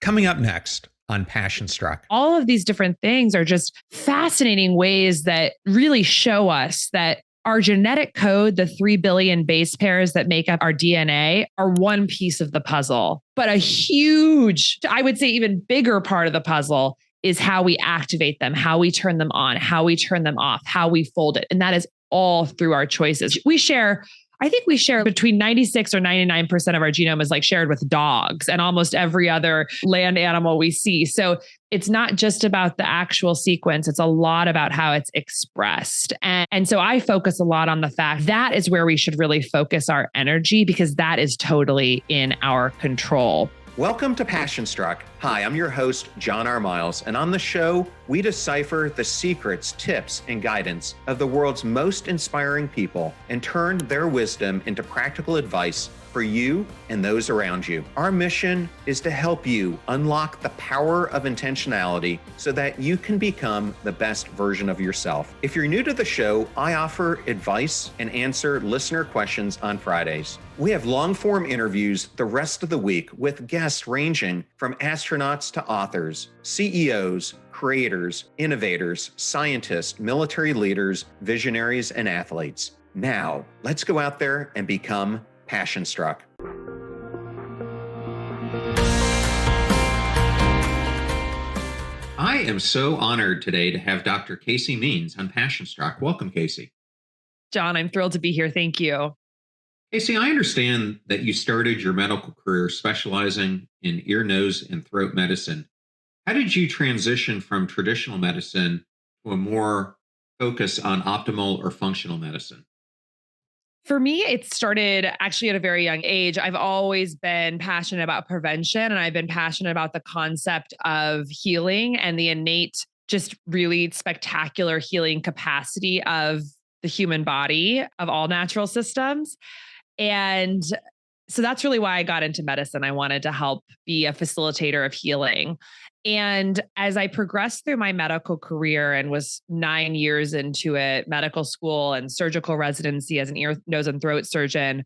Coming up next on Passion Struck. All of these different things are just fascinating ways that really show us that our genetic code, the 3 billion base pairs that make up our DNA, are one piece of the puzzle. But a huge, I would say even bigger part of the puzzle is how we activate them, how we turn them on, how we turn them off, how we fold it. And that is all through our choices. I think we share between 96 or 99% of our genome is like shared with dogs and almost every other land animal we see. So it's not just about the actual sequence. It's a lot about how it's expressed. And so I focus a lot on the fact that is where we should really focus our energy, because that is totally in our control. Welcome to Passion Struck. Hi, I'm your host, John R. Miles, and on the show, we decipher the secrets, tips, and guidance of the world's most inspiring people and turn their wisdom into practical advice for you and those around you. Our mission is to help you unlock the power of intentionality so that you can become the best version of yourself. If you're new to the show, I offer advice and answer listener questions on Fridays. We have long-form interviews the rest of the week with guests ranging from astronauts to authors, CEOs, creators, innovators, scientists, military leaders, visionaries, and athletes. Now, let's go out there and become Passion Struck. I am so honored today to have Dr. Casey Means on Passion Struck. Welcome, Casey. John, I'm thrilled to be here. Thank you. Casey, I understand that you started your medical career specializing in ear, nose, and throat medicine. How did you transition from traditional medicine to a more focus on optimal or functional medicine? For me, it started actually at a very young age. I've always been passionate about prevention, and I've been passionate about the concept of healing and the innate, just really spectacular healing capacity of the human body, of all natural systems. And so that's really why I got into medicine. I wanted to help be a facilitator of healing. And as I progressed through my medical career and was 9 years into it, medical school and surgical residency as an ear, nose, and throat surgeon,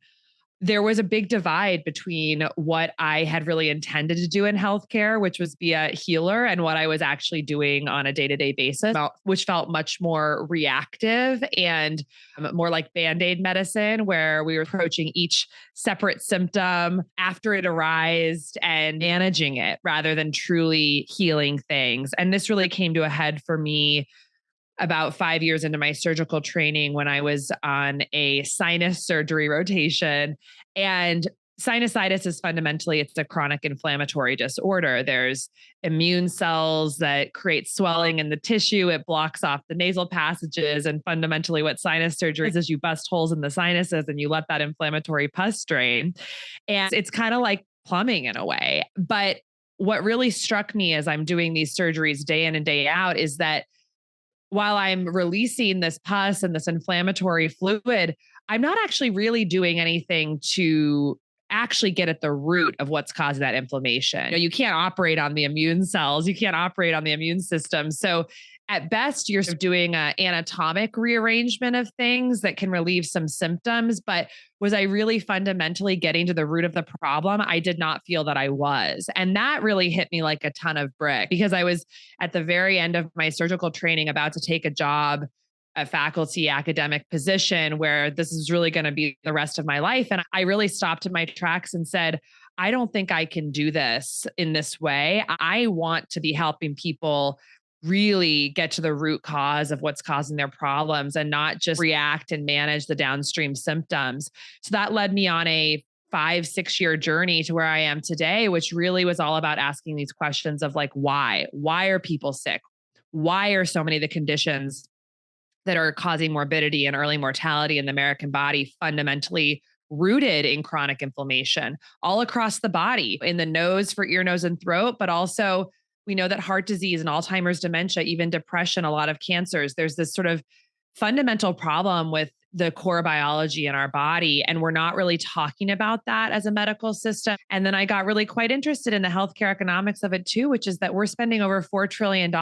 there was a big divide between what I had really intended to do in healthcare, which was be a healer, and what I was actually doing on a day-to-day basis, which felt much more reactive and more like Band-Aid medicine, where we were approaching each separate symptom after it arose and managing it rather than truly healing things. And this really came to a head for me about 5 years into my surgical training when I was on a sinus surgery rotation. And sinusitis is fundamentally, it's a chronic inflammatory disorder. There's immune cells that create swelling in the tissue. It blocks off the nasal passages. And fundamentally what sinus surgery is you bust holes in the sinuses and you let that inflammatory pus drain. And it's kind of like plumbing in a way. But what really struck me as I'm doing these surgeries day in and day out is that while I'm releasing this pus and this inflammatory fluid, I'm not actually really doing anything to actually get at the root of what's causing that inflammation. You can't operate on the immune cells. You can't operate on the immune system. So at best, you're doing an anatomic rearrangement of things that can relieve some symptoms. But was I really fundamentally getting to the root of the problem? I did not feel that I was. And that really hit me like a ton of brick, because I was at the very end of my surgical training about to take a job, a faculty academic position where this is really going to be the rest of my life. And I really stopped in my tracks and said, I don't think I can do this in this way. I want to be helping people really get to the root cause of what's causing their problems and not just react and manage the downstream symptoms. So that led me on a 5-6 year journey to where I am today, which really was all about asking these questions of like, why? Why are people sick? Why are so many of the conditions that are causing morbidity and early mortality in the American body fundamentally rooted in chronic inflammation all across the body, in the nose for ear, nose, and throat, but also we know that heart disease and Alzheimer's, dementia, even depression, a lot of cancers, there's this sort of fundamental problem with the core biology in our body. And we're not really talking about that as a medical system. And then I got really quite interested in the healthcare economics of it too, which is that we're spending over $4 trillion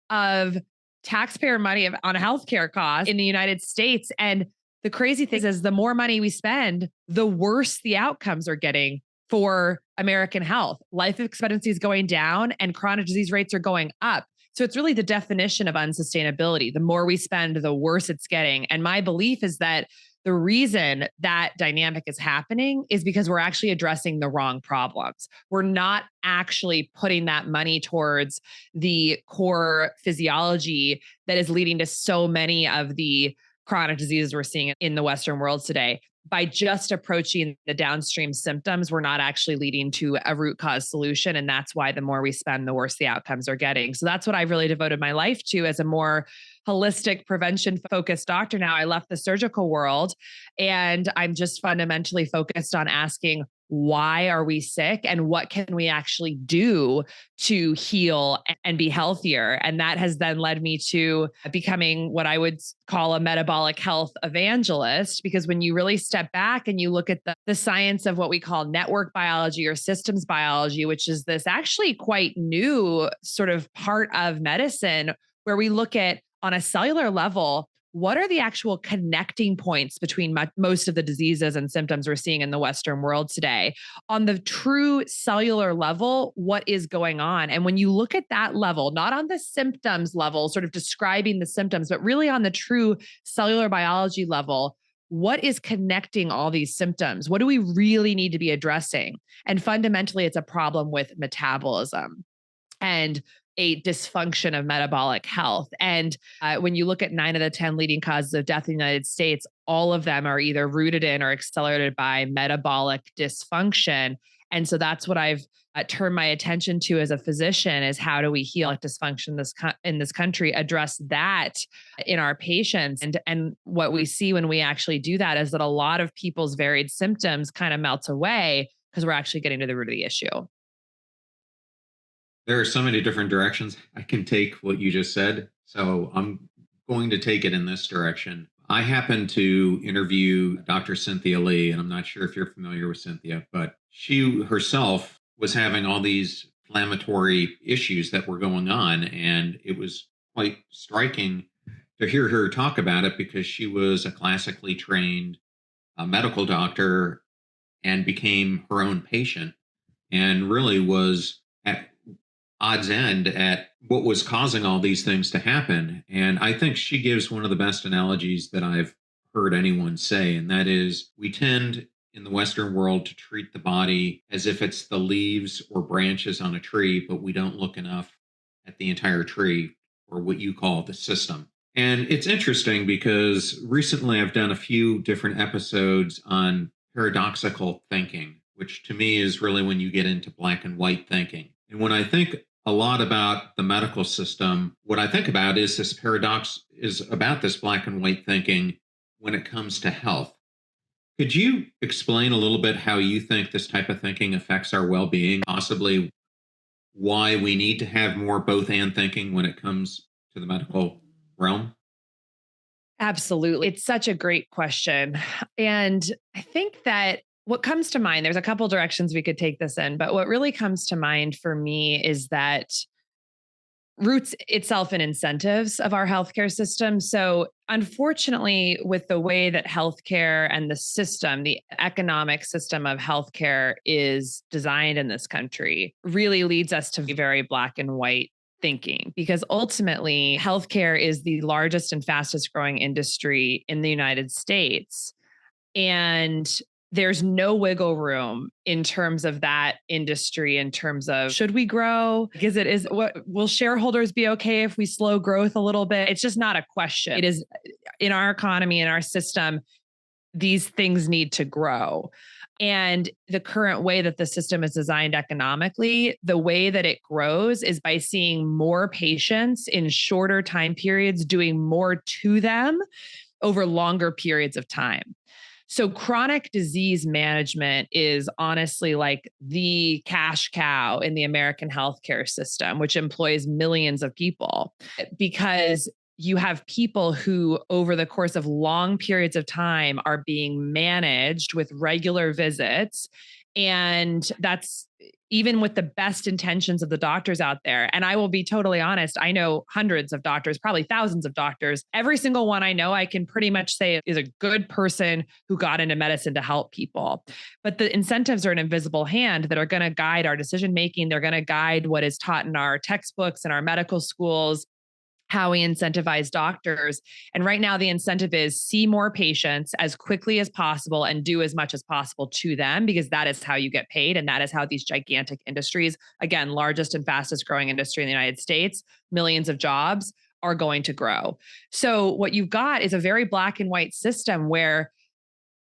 of taxpayer money on healthcare costs in the United States. And the crazy thing is the more money we spend, the worse the outcomes are getting for American health. Life expectancy is going down and chronic disease rates are going up. So it's really the definition of unsustainability. The more we spend, the worse it's getting. And my belief is that the reason that dynamic is happening is because we're actually addressing the wrong problems. We're not actually putting that money towards the core physiology that is leading to so many of the chronic diseases we're seeing in the Western world today. By just approaching the downstream symptoms, we're not actually leading to a root cause solution. And that's why the more we spend, the worse the outcomes are getting. So that's what I've really devoted my life to as a more holistic prevention focused doctor. Now I left the surgical world and I'm just fundamentally focused on asking, why are we sick and what can we actually do to heal and be healthier? And that has then led me to becoming what I would call a metabolic health evangelist, because when you really step back and you look at the science of what we call network biology or systems biology, which is this actually quite new sort of part of medicine where we look at on a cellular level, what are the actual connecting points between most of the diseases and symptoms we're seeing in the Western world today? On the true cellular level, what is going on? And when you look at that level, not on the symptoms level, sort of describing the symptoms, but really on the true cellular biology level, what is connecting all these symptoms? What do we really need to be addressing? And fundamentally, it's a problem with metabolism and a dysfunction of metabolic health. And when you look at 9 of the 10 leading causes of death in the United States, all of them are either rooted in or accelerated by metabolic dysfunction. And so that's what I've turned my attention to as a physician is how do we heal dysfunction in this country, address that in our patients. And what we see when we actually do that is that a lot of people's varied symptoms kind of melts away because we're actually getting to the root of the issue. There are so many different directions I can take what you just said. So I'm going to take it in this direction. I happened to interview Dr. Cynthia Lee, and I'm not sure if you're familiar with Cynthia, but she herself was having all these inflammatory issues that were going on. And it was quite striking to hear her talk about it because she was a classically trained medical doctor and became her own patient and really was at odds end at what was causing all these things to happen. And I think she gives one of the best analogies that I've heard anyone say, and that is we tend in the Western world to treat the body as if it's the leaves or branches on a tree, but we don't look enough at the entire tree or what you call the system. And it's interesting because recently I've done a few different episodes on paradoxical thinking, which to me is really when you get into black and white thinking. And when I think a lot about the medical system, what I think about is this paradox is about this black and white thinking when it comes to health. Could you explain a little bit how you think this type of thinking affects our well-being, possibly why we need to have more both and thinking when it comes to the medical realm? Absolutely. It's such a great question. And I think that what comes to mind, there's a couple directions we could take this in, but what really comes to mind for me is that roots itself in incentives of our healthcare system. So unfortunately, with the way that healthcare and the system, the economic system of healthcare is designed in this country really leads us to be very black and white thinking, because ultimately healthcare is the largest and fastest growing industry in the United States. And there's no wiggle room in terms of that industry, in terms of should we grow? Because it is what will shareholders be okay if we slow growth a little bit? It's just not a question. It is in our economy, in our system, these things need to grow. And the current way that the system is designed economically, the way that it grows is by seeing more patients in shorter time periods, doing more to them over longer periods of time. So chronic disease management is honestly like the cash cow in the American healthcare system, which employs millions of people, because you have people who over the course of long periods of time are being managed with regular visits And that's even with the best intentions of the doctors out there. And I will be totally honest, I know hundreds of doctors, probably thousands of doctors. Every single one I know, I can pretty much say is a good person who got into medicine to help people. But the incentives are an invisible hand that are going to guide our decision making. They're going to guide what is taught in our textbooks and our medical schools, how we incentivize doctors. And right now, the incentive is see more patients as quickly as possible and do as much as possible to them, because that is how you get paid. And that is how these gigantic industries, again, largest and fastest growing industry in the United States, millions of jobs are going to grow. So what you've got is a very black and white system where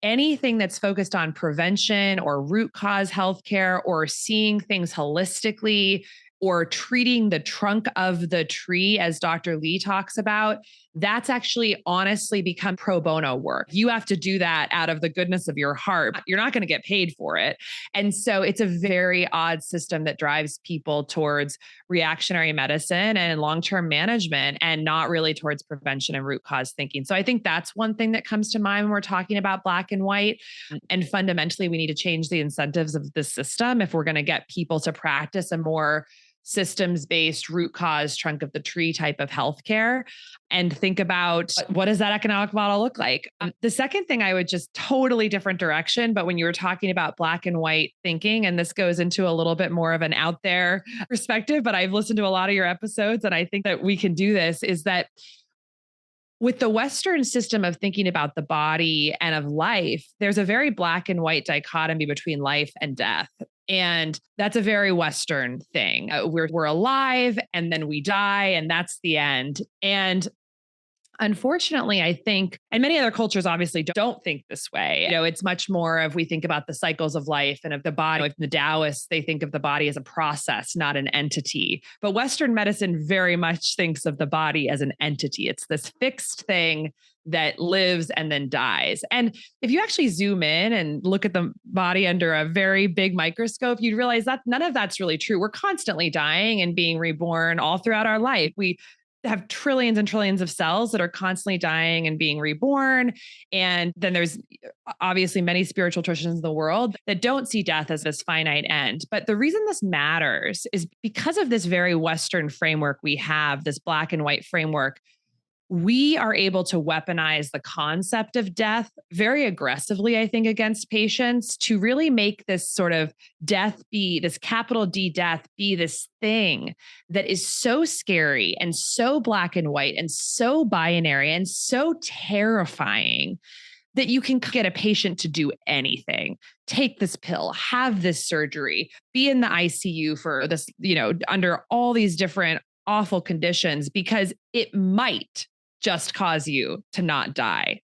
anything that's focused on prevention or root cause healthcare or seeing things holistically or treating the trunk of the tree, as Dr. Lee talks about, that's actually honestly become pro bono work. You have to do that out of the goodness of your heart. You're not going to get paid for it. And so it's a very odd system that drives people towards reactionary medicine and long-term management and not really towards prevention and root cause thinking. So I think that's one thing that comes to mind when we're talking about black and white. And fundamentally, we need to change the incentives of the system if we're going to get people to practice a more systems-based root cause trunk of the tree type of healthcare, and think about what does that economic model look like. The second thing I would just totally different direction, but when you were talking about black and white thinking, and this goes into a little bit more of an out there perspective, but I've listened to a lot of your episodes and I think that we can do this, is that with the Western system of thinking about the body and of life, there's a very black and white dichotomy between life and death. And that's a very Western thing. We're alive and then we die and that's the end. And unfortunately, I think, and many other cultures obviously don't think this way. It's much more of, we think about the cycles of life and of the body. Like the Taoists, they think of the body as a process, not an entity. But Western medicine very much thinks of the body as an entity. It's this fixed thing that lives and then dies. And if you actually zoom in and look at the body under a very big microscope, you'd realize that none of that's really true. We're constantly dying and being reborn all throughout our life. We have trillions and trillions of cells that are constantly dying and being reborn. And then there's obviously many spiritual traditions in the world that don't see death as this finite end. But the reason this matters is because of this very Western framework we have, this black and white framework. We are able to weaponize the concept of death very aggressively, I think, against patients to really make this sort of death be, this capital D death be this thing that is so scary and so black and white and so binary and so terrifying that you can get a patient to do anything. Take this pill, have this surgery, be in the ICU for this, under all these different awful conditions, because it might just cause you to not die.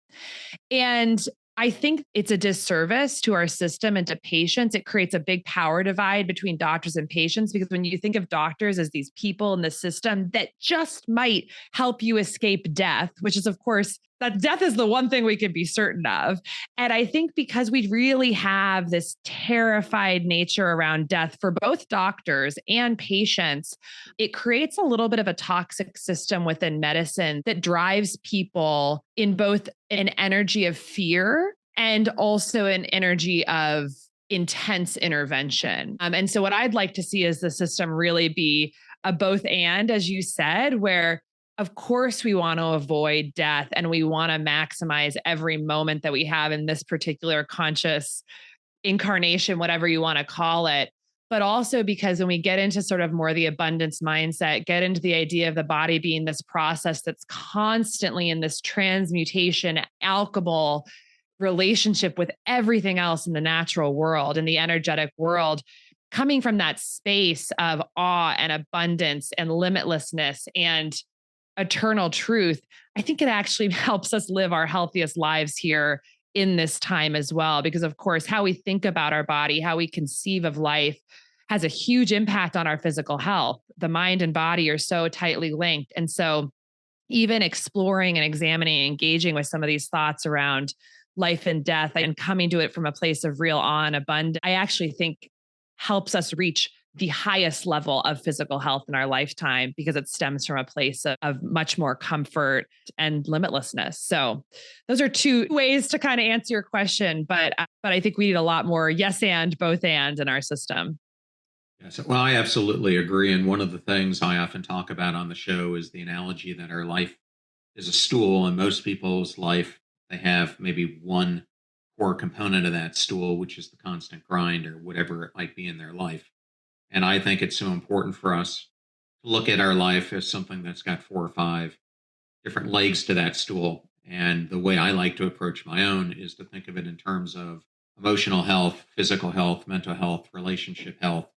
And I think it's a disservice to our system and to patients. It creates a big power divide between doctors and patients, because when you think of doctors as these people in the system that just might help you escape death, which is, of course, that death is the one thing we can be certain of. And I think because we really have this terrified nature around death for both doctors and patients, it creates a little bit of a toxic system within medicine that drives people in both an energy of fear and also an energy of intense intervention. And so what I'd like to see is the system really be a both and, as you said, where of course we want to avoid death and we want to maximize every moment that we have in this particular conscious incarnation, whatever you want to call it. But also because when we get into sort of more the abundance mindset, get into the idea of the body being this process that's constantly in this transmutation, alchemical relationship with everything else in the natural world and the energetic world, coming from that space of awe and abundance and limitlessness and eternal truth, I think it actually helps us live our healthiest lives here in this time as well. Because of course, how we think about our body, how we conceive of life has a huge impact on our physical health. The mind and body are so tightly linked. And so even exploring and examining, and engaging with some of these thoughts around life and death and coming to it from a place of real awe and abundance, I actually think helps us reach the highest level of physical health in our lifetime because it stems from a place of much more comfort and limitlessness. So those are two ways to kind of answer your question, but I think we need a lot more yes and both and in our system. Yes, well, I absolutely agree. And one of the things I often talk about on the show is the analogy that our life is a stool, and most people's life, they have maybe one core component of that stool, which is the constant grind or whatever it might be in their life. And I think it's so important for us to look at our life as something that's got 4 or 5 different legs to that stool. And the way I like to approach my own is to think of it in terms of emotional health, physical health, mental health, relationship health,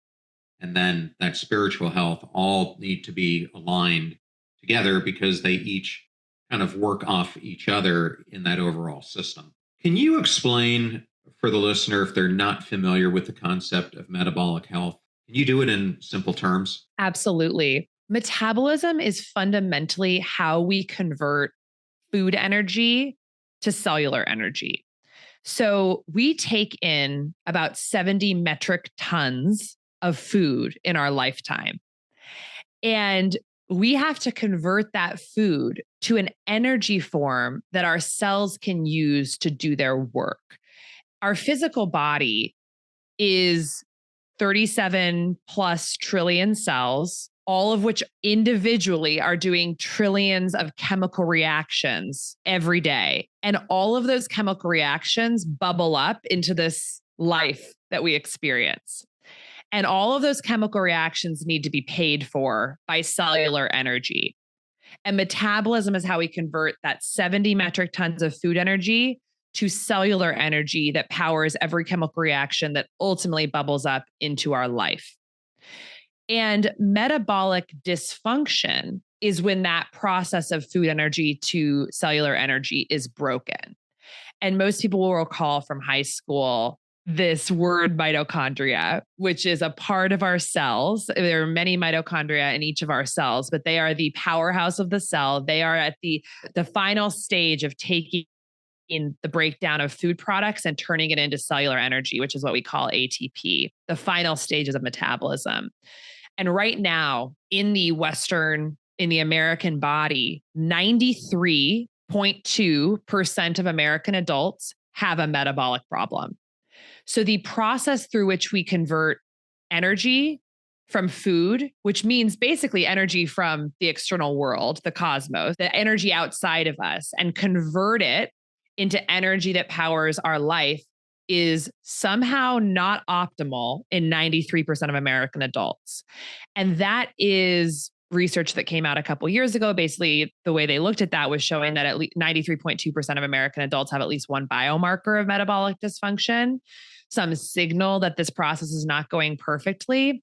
and then that spiritual health all need to be aligned together because they each kind of work off each other in that overall system. Can you explain for the listener, if they're not familiar with the concept of metabolic health, can you do it in simple terms? Absolutely. Metabolism is fundamentally how we convert food energy to cellular energy. So we take in about 70 metric tons of food in our lifetime. And we have to convert that food to an energy form that our cells can use to do their work. Our physical body is 37 plus trillion cells, all of which individually are doing trillions of chemical reactions every day. And all of those chemical reactions bubble up into this life that we experience. And all of those chemical reactions need to be paid for by cellular energy. And metabolism is how we convert that 70 metric tons of food energy to cellular energy that powers every chemical reaction that ultimately bubbles up into our life. And metabolic dysfunction is when that process of food energy to cellular energy is broken. And most people will recall from high school this word mitochondria, which is a part of our cells. There are many mitochondria in each of our cells, but they are the powerhouse of the cell. They are at the final stage of taking in the breakdown of food products and turning it into cellular energy, which is what we call ATP, the final stages of metabolism. And right now in the American body, 93.2% of American adults have a metabolic problem. So the process through which we convert energy from food, which means basically energy from the external world, the cosmos, the energy outside of us, and convert it into energy that powers our life is somehow not optimal in 93% of American adults. And that is research that came out a couple of years ago. Basically, the way they looked at that was showing that at least 93.2% of American adults have at least one biomarker of metabolic dysfunction, some signal that this process is not going perfectly.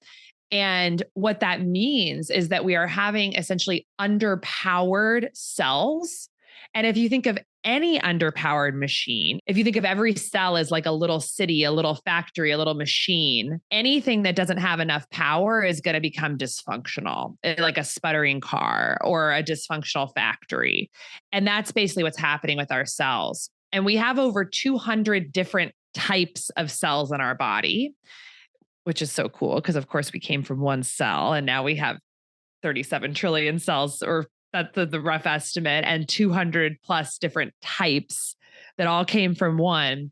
And what that means is that we are having essentially underpowered cells. And if you think of any underpowered machine, if you think of every cell as like a little city, a little factory, a little machine, anything that doesn't have enough power is going to become dysfunctional, like a sputtering car or a dysfunctional factory. And that's basically what's happening with our cells. And we have over 200 different types of cells in our body, which is so cool because, of course, we came from one cell and now we have 37 trillion cells, or that's the rough estimate, and 200 plus different types that all came from one.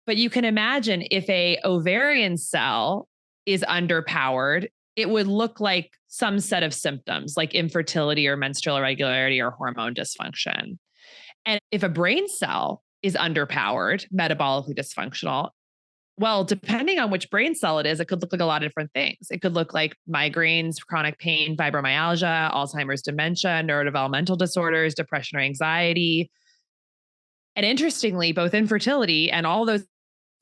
But you can imagine if a ovarian cell is underpowered, it would look like some set of symptoms like infertility or menstrual irregularity or hormone dysfunction. And if a brain cell is underpowered, metabolically dysfunctional, well, depending on which brain cell it is, it could look like a lot of different things. It could look like migraines, chronic pain, fibromyalgia, Alzheimer's, dementia, neurodevelopmental disorders, depression or anxiety. And interestingly, both infertility and all those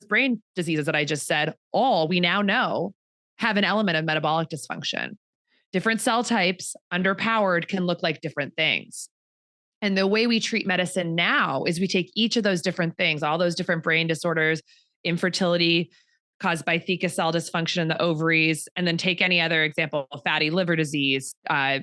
brain diseases that I just said, all we now know have an element of metabolic dysfunction. Different cell types, underpowered, can look like different things. And the way we treat medicine now is we take each of those different things, all those different brain disorders, infertility caused by theca cell dysfunction in the ovaries, and then take any other example, fatty liver disease,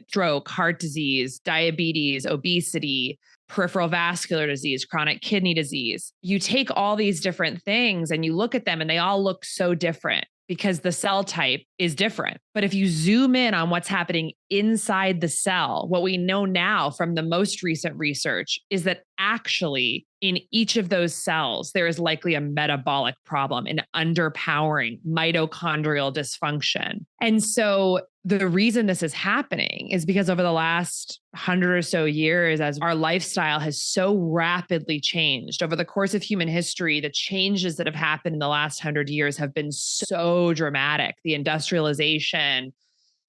stroke, heart disease, diabetes, obesity, peripheral vascular disease, chronic kidney disease. You take all these different things and you look at them and they all look so different. because the cell type is different. But if you zoom in on what's happening inside the cell, what we know now from the most recent research is that actually in each of those cells, there is likely a metabolic problem, an underpowering mitochondrial dysfunction. And so the reason this is happening is because over the last 100 or so years, as our lifestyle has so rapidly changed over the course of human history, the changes that have happened in the last 100 years have been so dramatic. The industrialization,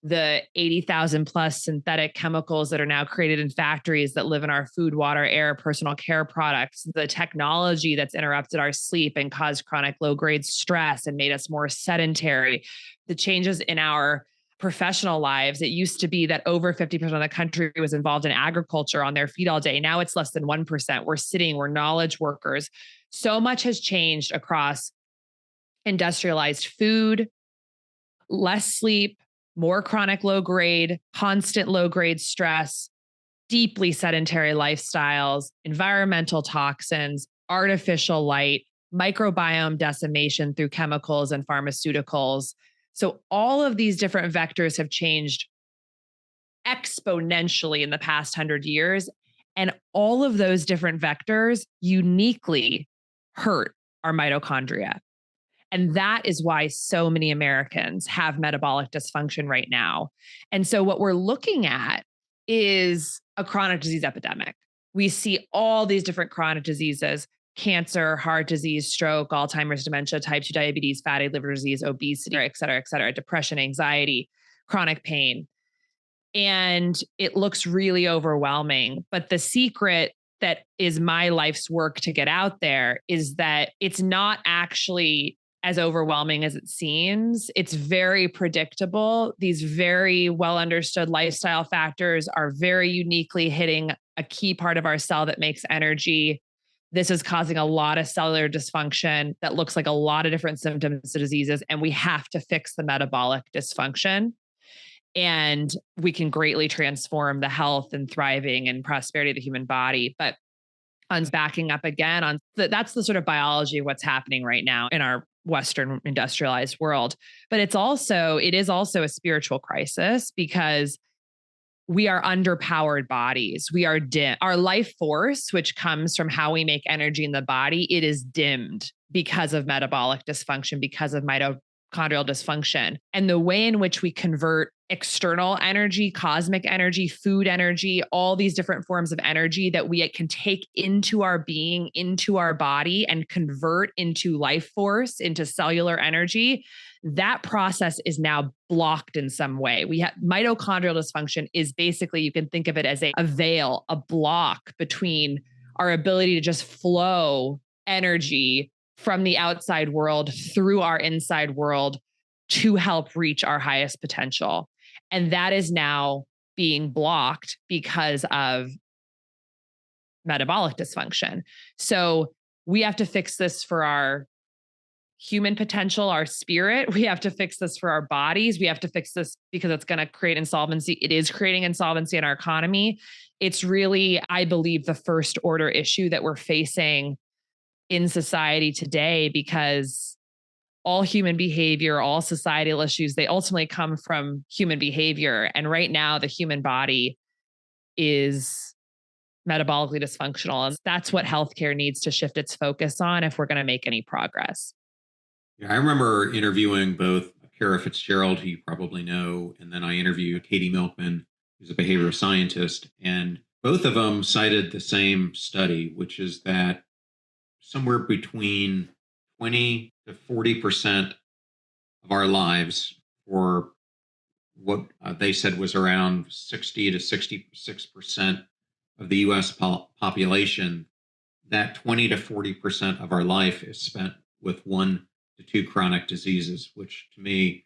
the 80,000 plus synthetic chemicals that are now created in factories that live in our food, water, air, personal care products, the technology that's interrupted our sleep and caused chronic low grade stress and made us more sedentary, the changes in our professional lives. It used to be that over 50% of the country was involved in agriculture on their feet all day. Now it's less than 1%. We're knowledge workers. So much has changed across industrialized food, less sleep, more chronic low grade, constant low grade stress, deeply sedentary lifestyles, environmental toxins, artificial light, microbiome decimation through chemicals and pharmaceuticals. So all of these different vectors have changed exponentially in the past 100 years. And all of those different vectors uniquely hurt our mitochondria. And that is why so many Americans have metabolic dysfunction right now. And so what we're looking at is a chronic disease epidemic. We see all these different chronic diseases: cancer, heart disease, stroke, Alzheimer's, dementia, type 2 diabetes, fatty liver disease, obesity, et cetera, depression, anxiety, chronic pain. And it looks really overwhelming. But the secret that is my life's work to get out there is that it's not actually as overwhelming as it seems. It's very predictable. These very well understood lifestyle factors are very uniquely hitting a key part of our cell that makes energy. This is causing a lot of cellular dysfunction that looks like a lot of different symptoms of diseases. And we have to fix the metabolic dysfunction. And we can greatly transform the health and thriving and prosperity of the human body. But on backing up again on that's the sort of biology of what's happening right now in our Western industrialized world. But it is also a spiritual crisis because we are underpowered bodies. We are dim. Our life force, which comes from how we make energy in the body, it is dimmed because of metabolic dysfunction, because of mitochondrial dysfunction. And the way in which we convert external energy, cosmic energy, food energy, all these different forms of energy that we can take into our being, into our body, and convert into life force, into cellular energy, that process is now blocked in some way. We have mitochondrial dysfunction is basically, you can think of it as a veil, a block between our ability to just flow energy from the outside world through our inside world to help reach our highest potential. And that is now being blocked because of metabolic dysfunction. So we have to fix this for our human potential, our spirit. We have to fix this for our bodies. We have to fix this because it's going to create insolvency. It is creating insolvency in our economy. It's really, I believe, the first order issue that we're facing in society today, because all human behavior, all societal issues, they ultimately come from human behavior. And right now, the human body is metabolically dysfunctional. And that's what healthcare needs to shift its focus on if we're going to make any progress. Yeah, I remember interviewing both Kara Fitzgerald, who you probably know, and then I interviewed Katie Milkman, who's a behavioral scientist. And both of them cited the same study, which is that somewhere between 20 to 40% of our lives, or what they said was around 60 to 66% of the US population, that 20 to 40% of our life is spent with 1 to 2 chronic diseases, which to me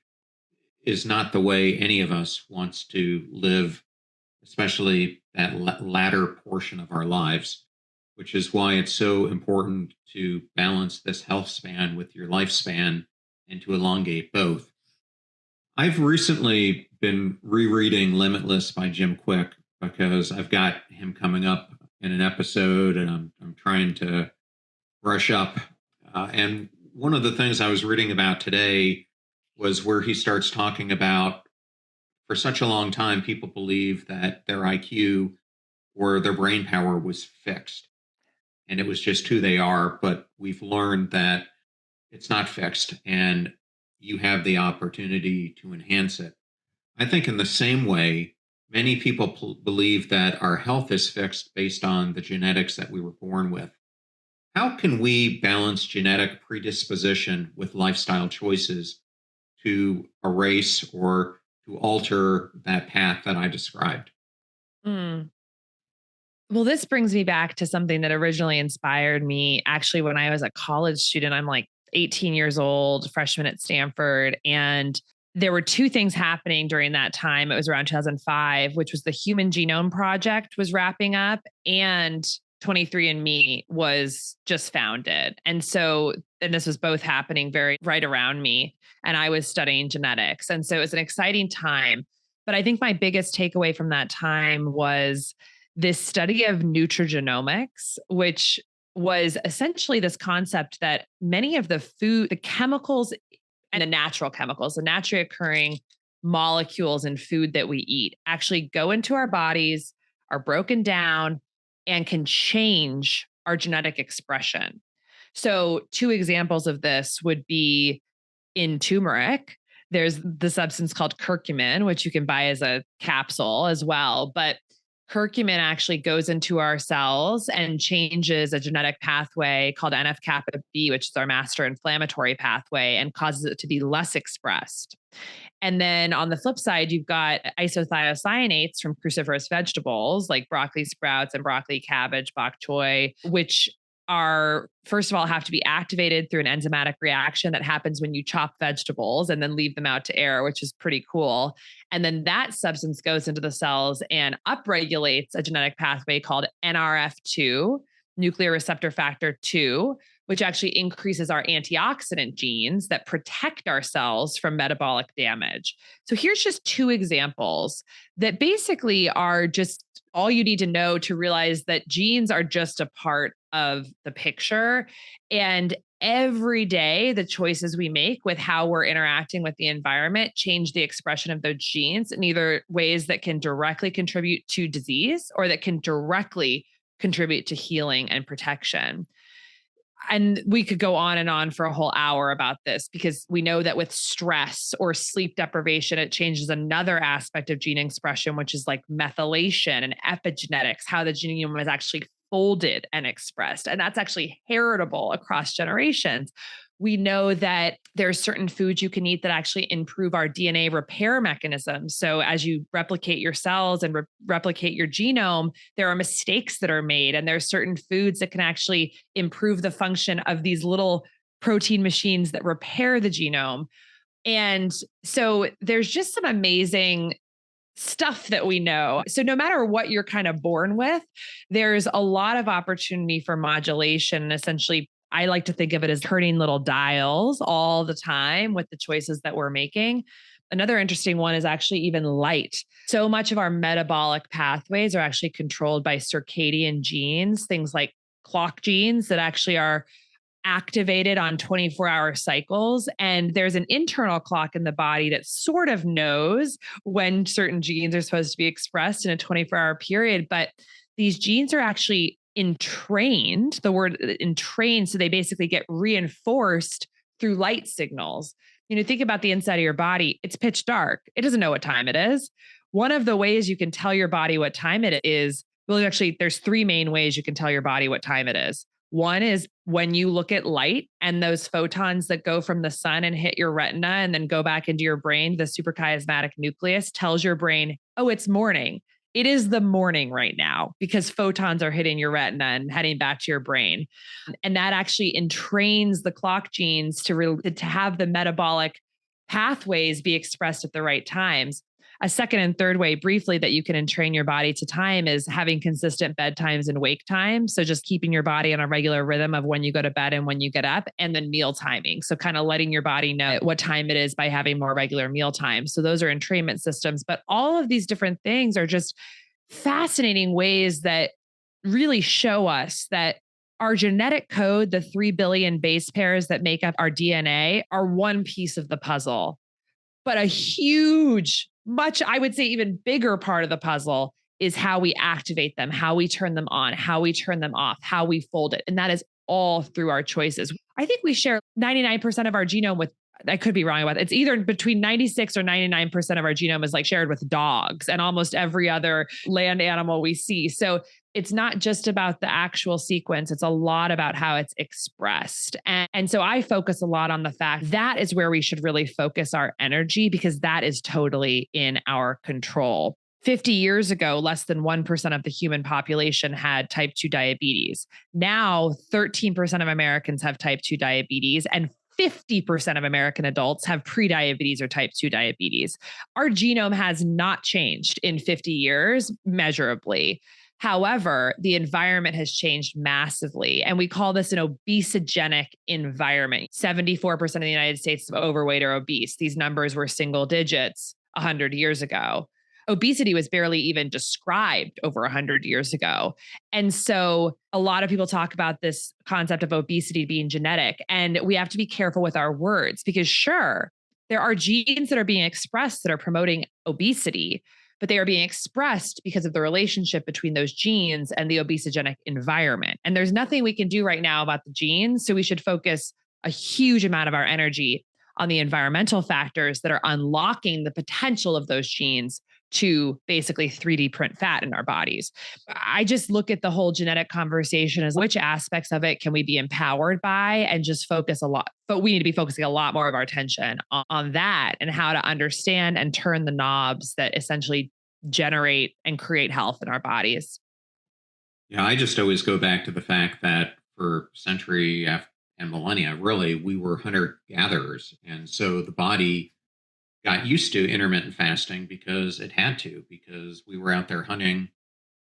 is not the way any of us wants to live, especially that latter portion of our lives, which is why it's so important to balance this health span with your lifespan and to elongate both. I've recently been rereading Limitless by Jim Quick because I've got him coming up in an episode and I'm trying to brush up. And one of the things I was reading about today was where he starts talking about for such a long time, people believe that their IQ or their brain power was fixed and it was just who they are. But we've learned that it's not fixed and you have the opportunity to enhance it. I think in the same way, many people believe that our health is fixed based on the genetics that we were born with. How can we balance genetic predisposition with lifestyle choices to erase or to alter that path that I described? Mm. Well, this brings me back to something that originally inspired me. Actually, when I was a college student, I'm like 18 years old, freshman at Stanford. And there were two things happening during that time. It was around 2005, which was the Human Genome Project was wrapping up, and 23andMe was just founded. And this was both happening very right around me. And I was studying genetics. And so it was an exciting time. But I think my biggest takeaway from that time was this study of nutrigenomics, which was essentially this concept that many of the chemicals and the natural chemicals, the naturally occurring molecules in food that we eat actually go into our bodies, are broken down, and can change our genetic expression. So, two examples of this would be in turmeric. There's the substance called curcumin, which you can buy as a capsule as well. But curcumin actually goes into our cells and changes a genetic pathway called NF kappa B, which is our master inflammatory pathway, and causes it to be less expressed. And then on the flip side, you've got isothiocyanates from cruciferous vegetables like broccoli sprouts and broccoli, cabbage, bok choy, which are, first of all, have to be activated through an enzymatic reaction that happens when you chop vegetables and then leave them out to air, which is pretty cool. And then that substance goes into the cells and upregulates a genetic pathway called NRF2, nuclear receptor factor 2, which actually increases our antioxidant genes that protect our cells from metabolic damage. So here's just two examples that basically are just all you need to know to realize that genes are just a part of the picture. And every day, the choices we make with how we're interacting with the environment change the expression of those genes in either ways that can directly contribute to disease or that can directly contribute to healing and protection. And we could go on and on for a whole hour about this because we know that with stress or sleep deprivation, it changes another aspect of gene expression, which is like methylation and epigenetics, how the genome is actually folded and expressed. And that's actually heritable across generations. We know that there's certain foods you can eat that actually improve our DNA repair mechanisms. So as you replicate your cells and replicate your genome, there are mistakes that are made. And there's certain foods that can actually improve the function of these little protein machines that repair the genome. And so there's just some amazing stuff that we know. So no matter what you're kind of born with, there's a lot of opportunity for modulation. And essentially, I like to think of it as turning little dials all the time with the choices that we're making. Another interesting one is actually even light. So much of our metabolic pathways are actually controlled by circadian genes, things like clock genes that actually are activated on 24-hour cycles. And there's an internal clock in the body that sort of knows when certain genes are supposed to be expressed in a 24-hour period. But these genes are actually entrained, the word entrained, so they basically get reinforced through light signals. Think about the inside of your body. It's pitch dark. It doesn't know what time it is. One of the ways you can tell your body what time it is, well, actually, there's three main ways you can tell your body what time it is. One is when you look at light and those photons that go from the sun and hit your retina and then go back into your brain, the suprachiasmatic nucleus tells your brain, oh, it's morning. It is the morning right now because photons are hitting your retina and heading back to your brain. And that actually entrains the clock genes to have the metabolic pathways be expressed at the right times. A second and third way, briefly, that you can entrain your body to time is having consistent bedtimes and wake times. So just keeping your body on a regular rhythm of when you go to bed and when you get up, and then meal timing. So kind of letting your body know what time it is by having more regular meal times. So those are entrainment systems. But all of these different things are just fascinating ways that really show us that our genetic code, the 3 billion base pairs that make up our DNA, are one piece of the puzzle. But a huge, much, I would say even bigger part of the puzzle is how we activate them, how we turn them on, how we turn them off, how we fold it. And that is all through our choices. I think we share 99% of our genome with, I could be wrong about it. It's either between 96 or 99% of our genome is like shared with dogs and almost every other land animal we see. So it's not just about the actual sequence. It's a lot about how it's expressed. And so I focus a lot on the fact that is where we should really focus our energy because that is totally in our control. 50 years ago, less than 1% of the human population had type 2 diabetes. Now, 13% of Americans have type 2 diabetes and 50% of American adults have prediabetes or type 2 diabetes. Our genome has not changed in 50 years measurably. However, the environment has changed massively, and we call this an obesogenic environment. 74% of the United States is overweight or obese. These numbers were single digits 100 years ago. Obesity was barely even described over 100 years ago. And so a lot of people talk about this concept of obesity being genetic, and we have to be careful with our words because sure, there are genes that are being expressed that are promoting obesity, but they are being expressed because of the relationship between those genes and the obesogenic environment. And there's nothing we can do right now about the genes. So we should focus a huge amount of our energy on the environmental factors that are unlocking the potential of those genes to basically 3D print fat in our bodies. I just look at the whole genetic conversation as which aspects of it can we be empowered by and just focus a lot. But we need to be focusing a lot more of our attention on that and how to understand and turn the knobs that essentially generate and create health in our bodies. Yeah, I just always go back to the fact that for and millennia, really, we were hunter gatherers. And so the body got used to intermittent fasting because it had to, because we were out there hunting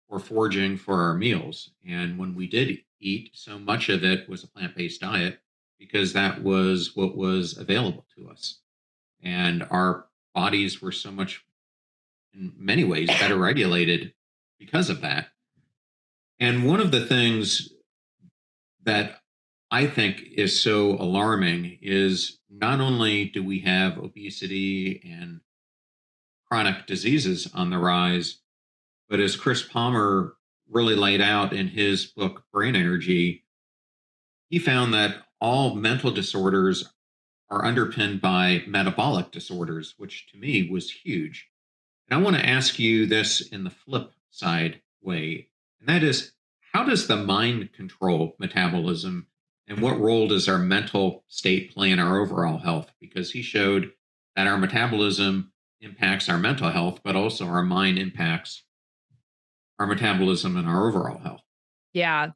or foraging for our meals. And when we did eat, so much of it was a plant based diet because that was what was available to us. And our bodies were so much, in many ways, better regulated because of that. And one of the things that I think is so alarming is not only do we have obesity and chronic diseases on the rise, but as Chris Palmer really laid out in his book, Brain Energy, he found that all mental disorders are underpinned by metabolic disorders, which to me was huge. And I want to ask you this in the flip side way, and that is, how does the mind control metabolism? And what role does our mental state play in our overall health? Because he showed that our metabolism impacts our mental health, but also our mind impacts our metabolism and our overall health. Yeah.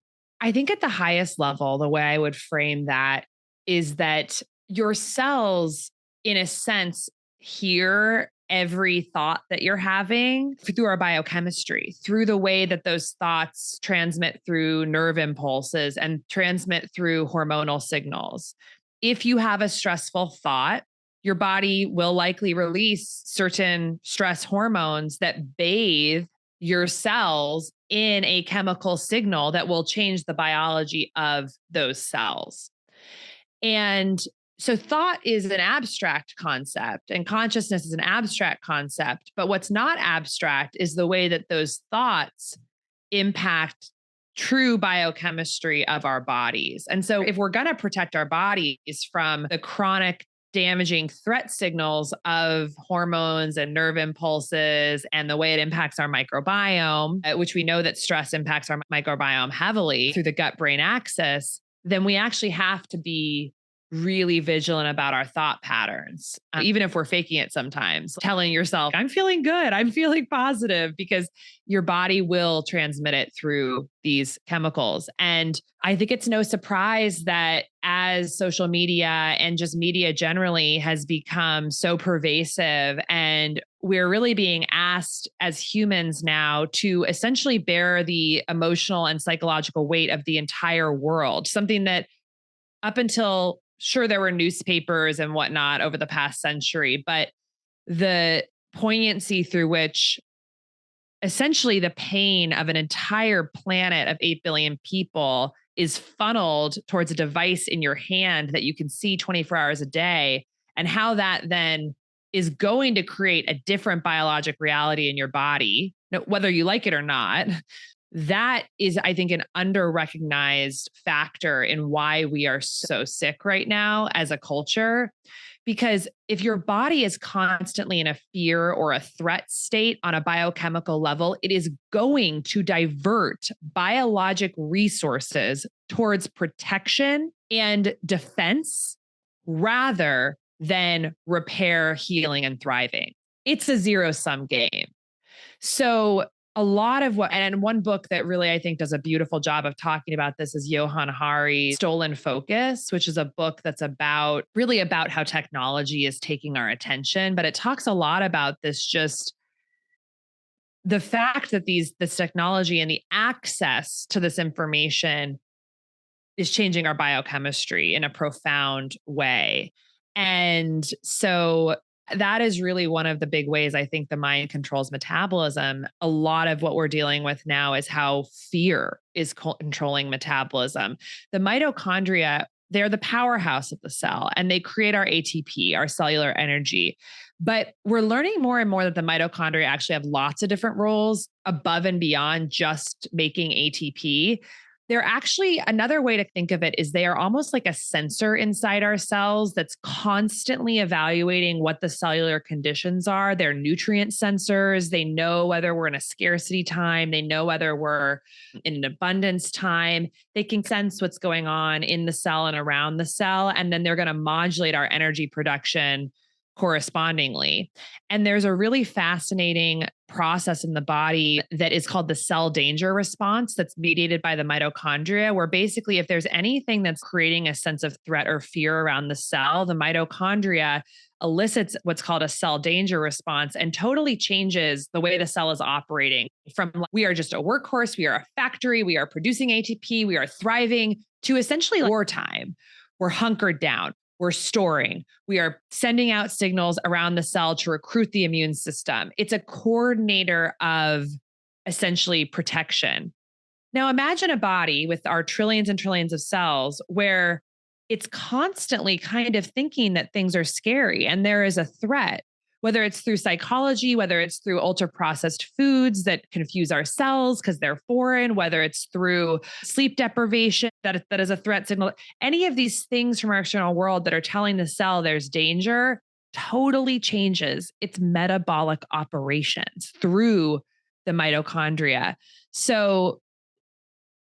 I think at the highest level, the way I would frame that is that your cells, in a sense, hear every thought that you're having through our biochemistry, through the way that those thoughts transmit through nerve impulses and transmit through hormonal signals. If you have a stressful thought, your body will likely release certain stress hormones that bathe your cells in a chemical signal that will change the biology of those cells. And so thought is an abstract concept and consciousness is an abstract concept. But what's not abstract is the way that those thoughts impact true biochemistry of our bodies. And so if we're going to protect our bodies from the chronic damaging threat signals of hormones and nerve impulses and the way it impacts our microbiome, which we know that stress impacts our microbiome heavily through the gut-brain axis, then we actually have to be really vigilant about our thought patterns, even if we're faking it sometimes, telling yourself, I'm feeling good, I'm feeling positive, because your body will transmit it through these chemicals. And I think it's no surprise that as social media and just media generally has become so pervasive, and we're really being asked as humans now to essentially bear the emotional and psychological weight of the entire world, something that up until sure, there were newspapers and whatnot over the past century, but the poignancy through which essentially the pain of an entire planet of 8 billion people is funneled towards a device in your hand that you can see 24 hours a day, and how that then is going to create a different biologic reality in your body, whether you like it or not. That is, I think, an under-recognized factor in why we are so sick right now as a culture. Because if your body is constantly in a fear or a threat state on a biochemical level, it is going to divert biologic resources towards protection and defense rather than repair, healing, and thriving. It's a zero-sum game. So a lot of what, and one book that really I think does a beautiful job of talking about this is Johann Hari's Stolen Focus, which is a book that's really about how technology is taking our attention. But it talks a lot about this, just the fact that this technology and the access to this information is changing our biochemistry in a profound way. And so that is really one of the big ways I think the mind controls metabolism. A lot of what we're dealing with now is how fear is controlling metabolism. The mitochondria, they're the powerhouse of the cell, and they create our ATP, our cellular energy. But we're learning more and more that the mitochondria actually have lots of different roles above and beyond just making ATP. They're actually, another way to think of it is they are almost like a sensor inside our cells that's constantly evaluating what the cellular conditions are. They're nutrient sensors. They know whether we're in a scarcity time. They know whether we're in an abundance time. They can sense what's going on in the cell and around the cell. And then they're going to modulate our energy production correspondingly. And there's a really fascinating process in the body that is called the cell danger response that's mediated by the mitochondria, where basically if there's anything that's creating a sense of threat or fear around the cell, the mitochondria elicits what's called a cell danger response and totally changes the way the cell is operating from we are just a workhorse, we are a factory, we are producing ATP, we are thriving, to essentially wartime. We're hunkered down. We're storing. We are sending out signals around the cell to recruit the immune system. It's a coordinator of essentially protection. Now imagine a body with our trillions and trillions of cells where it's constantly kind of thinking that things are scary and there is a threat, whether it's through psychology, whether it's through ultra processed foods that confuse our cells because they're foreign, whether it's through sleep deprivation that is a threat signal. Any of these things from our external world that are telling the cell there's danger totally changes its metabolic operations through the mitochondria. So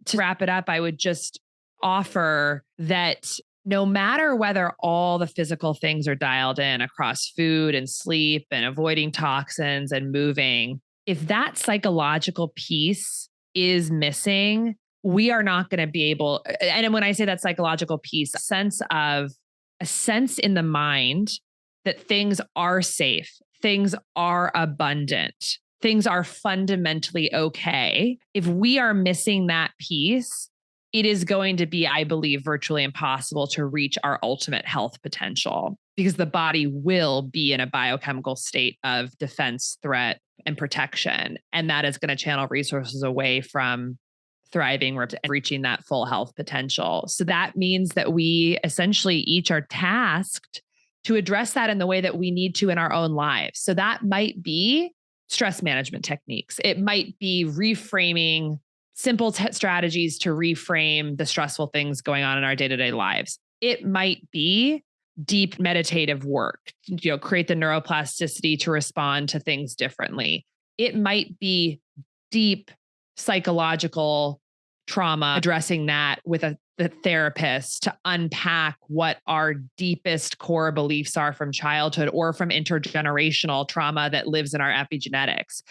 to wrap it up, I would just offer that no matter whether all the physical things are dialed in across food and sleep and avoiding toxins and moving, if that psychological piece is missing, we are not going to be able, and when I say that psychological piece, a sense in the mind that things are safe, things are abundant, things are fundamentally okay. If we are missing that piece, it is going to be, I believe, virtually impossible to reach our ultimate health potential because the body will be in a biochemical state of defense, threat, and protection. And that is going to channel resources away from thriving and reaching that full health potential. So that means that we essentially each are tasked to address that in the way that we need to in our own lives. So that might be stress management techniques. It might be reframing simple strategies to reframe the stressful things going on in our day-to-day lives. It might be deep meditative work, create the neuroplasticity to respond to things differently. It might be deep psychological trauma, addressing that with the therapist to unpack what our deepest core beliefs are from childhood or from intergenerational trauma that lives in our epigenetics.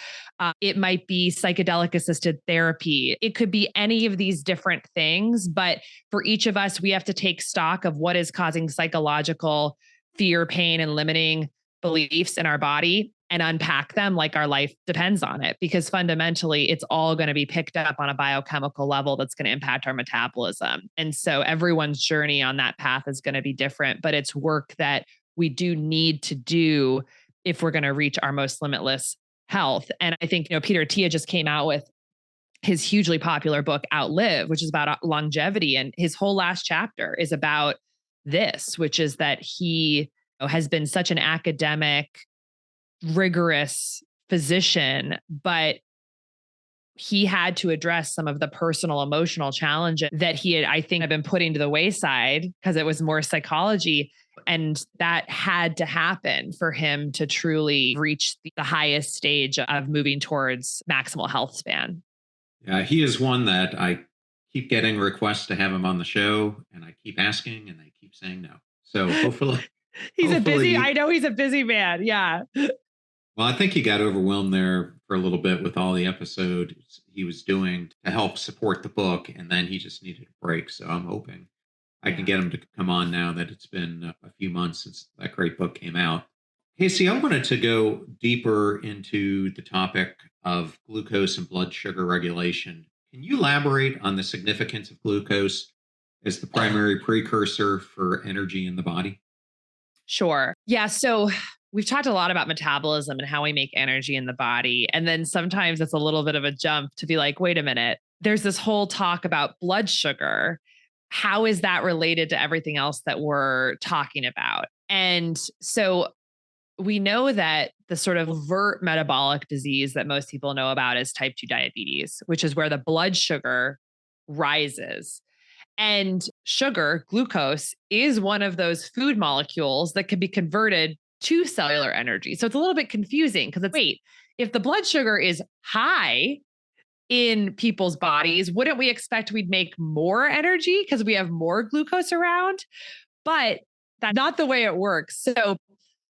It might be psychedelic assisted therapy. It could be any of these different things, but for each of us, we have to take stock of what is causing psychological fear, pain, and limiting beliefs in our body and unpack them like our life depends on it, because fundamentally it's all going to be picked up on a biochemical level that's going to impact our metabolism. And so everyone's journey on that path is going to be different, but it's work that we do need to do if we're going to reach our most limitless health. And I think, Peter Attia just came out with his hugely popular book, Outlive, which is about longevity. And his whole last chapter is about this, which is that he has been such an academic, rigorous physician, but he had to address some of the personal emotional challenges that he had, I think, had been putting to the wayside because it was more psychology. And that had to happen for him to truly reach the highest stage of moving towards maximal health span. Yeah, he is one that I keep getting requests to have him on the show, and I keep asking, and they keep saying no. So hopefully, I know he's a busy man. Yeah. well, I think he got overwhelmed there for a little bit with all the episodes he was doing to help support the book, and then he just needed a break. So I'm hoping I can get him to come on now that it's been a few months since that great book came out. Casey, I wanted to go deeper into the topic of glucose and blood sugar regulation. Can you elaborate on the significance of glucose as the primary precursor for energy in the body? Sure. Yeah. So we've talked a lot about metabolism and how we make energy in the body. And then sometimes it's a little bit of a jump to be like, wait a minute, there's this whole talk about blood sugar. How is that related to everything else that we're talking about? And so we know that the sort of overt metabolic disease that most people know about is type 2 diabetes, which is where the blood sugar rises. And sugar, glucose, is one of those food molecules that can be converted to cellular energy. So it's a little bit confusing because wait, if the blood sugar is high in people's bodies, wouldn't we expect we'd make more energy because we have more glucose around? But that's not the way it works. So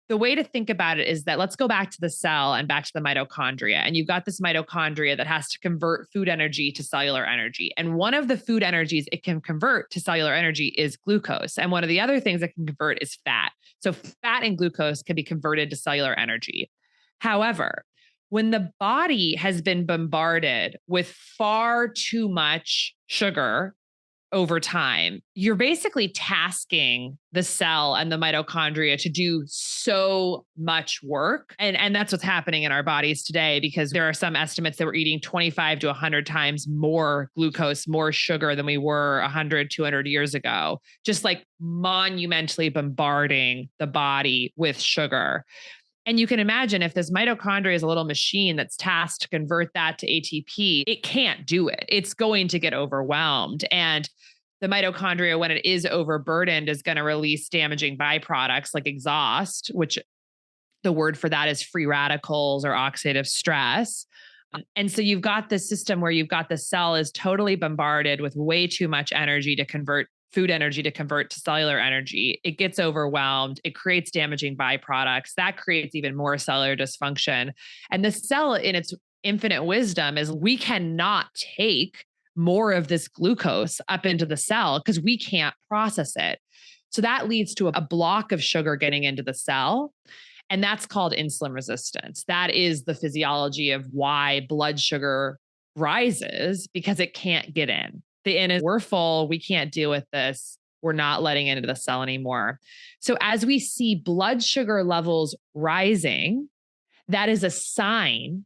the way to think about it is that let's go back to the cell and back to the mitochondria. And you've got this mitochondria that has to convert food energy to cellular energy. And one of the food energies it can convert to cellular energy is glucose. And one of the other things it can convert is fat. So fat and glucose can be converted to cellular energy. However, when the body has been bombarded with far too much sugar over time, you're basically tasking the cell and the mitochondria to do so much work. And that's what's happening in our bodies today, because there are some estimates that we're eating 25 to 100 times more glucose, more sugar than we were 100, 200 years ago, just like monumentally bombarding the body with sugar. And you can imagine if this mitochondria is a little machine that's tasked to convert that to ATP, it can't do it. It's going to get overwhelmed. And the mitochondria, when it is overburdened, is going to release damaging byproducts like exhaust, which the word for that is free radicals or oxidative stress. And so you've got this system where you've got the cell is totally bombarded with way too much energy to convert food energy to convert to cellular energy. It gets overwhelmed. It creates damaging byproducts. That creates even more cellular dysfunction. And the cell, in its infinite wisdom, is we cannot take more of this glucose up into the cell because we can't process it. So that leads to a block of sugar getting into the cell. And that's called insulin resistance. That is the physiology of why blood sugar rises, because it can't get in. The in is we're full, we can't deal with this. We're not letting into the cell anymore. So as we see blood sugar levels rising, that is a sign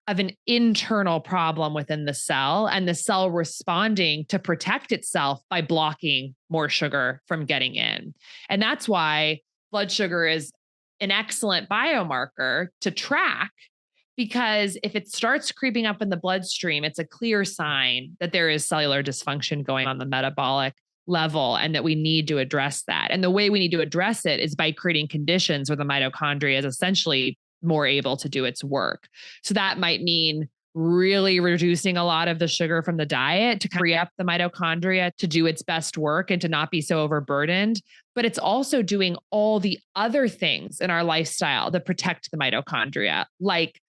of an internal problem within the cell, and the cell responding to protect itself by blocking more sugar from getting in. And that's why blood sugar is an excellent biomarker to track, because if it starts creeping up in the bloodstream, it's a clear sign that there is cellular dysfunction going on the metabolic level and that we need to address that. And the way we need to address it is by creating conditions where the mitochondria is essentially more able to do its work. So that might mean really reducing a lot of the sugar from the diet to free up the mitochondria to do its best work and to not be so overburdened. But it's also doing all the other things in our lifestyle that protect the mitochondria, like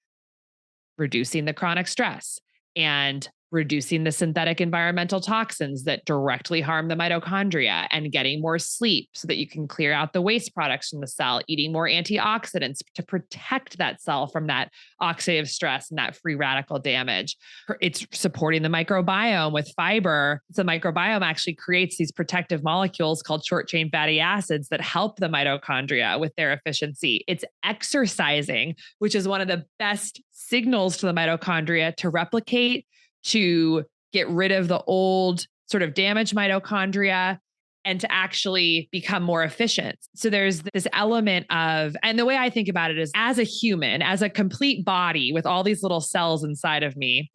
reducing the chronic stress and reducing the synthetic environmental toxins that directly harm the mitochondria, and getting more sleep so that you can clear out the waste products from the cell, eating more antioxidants to protect that cell from that oxidative stress and that free radical damage. It's supporting the microbiome with fiber. The microbiome actually creates these protective molecules called short chain fatty acids that help the mitochondria with their efficiency. It's exercising, which is one of the best signals to the mitochondria to replicate, to get rid of the old sort of damaged mitochondria and to actually become more efficient. So there's this element of, and the way I think about it is as a human, as a complete body with all these little cells inside of me,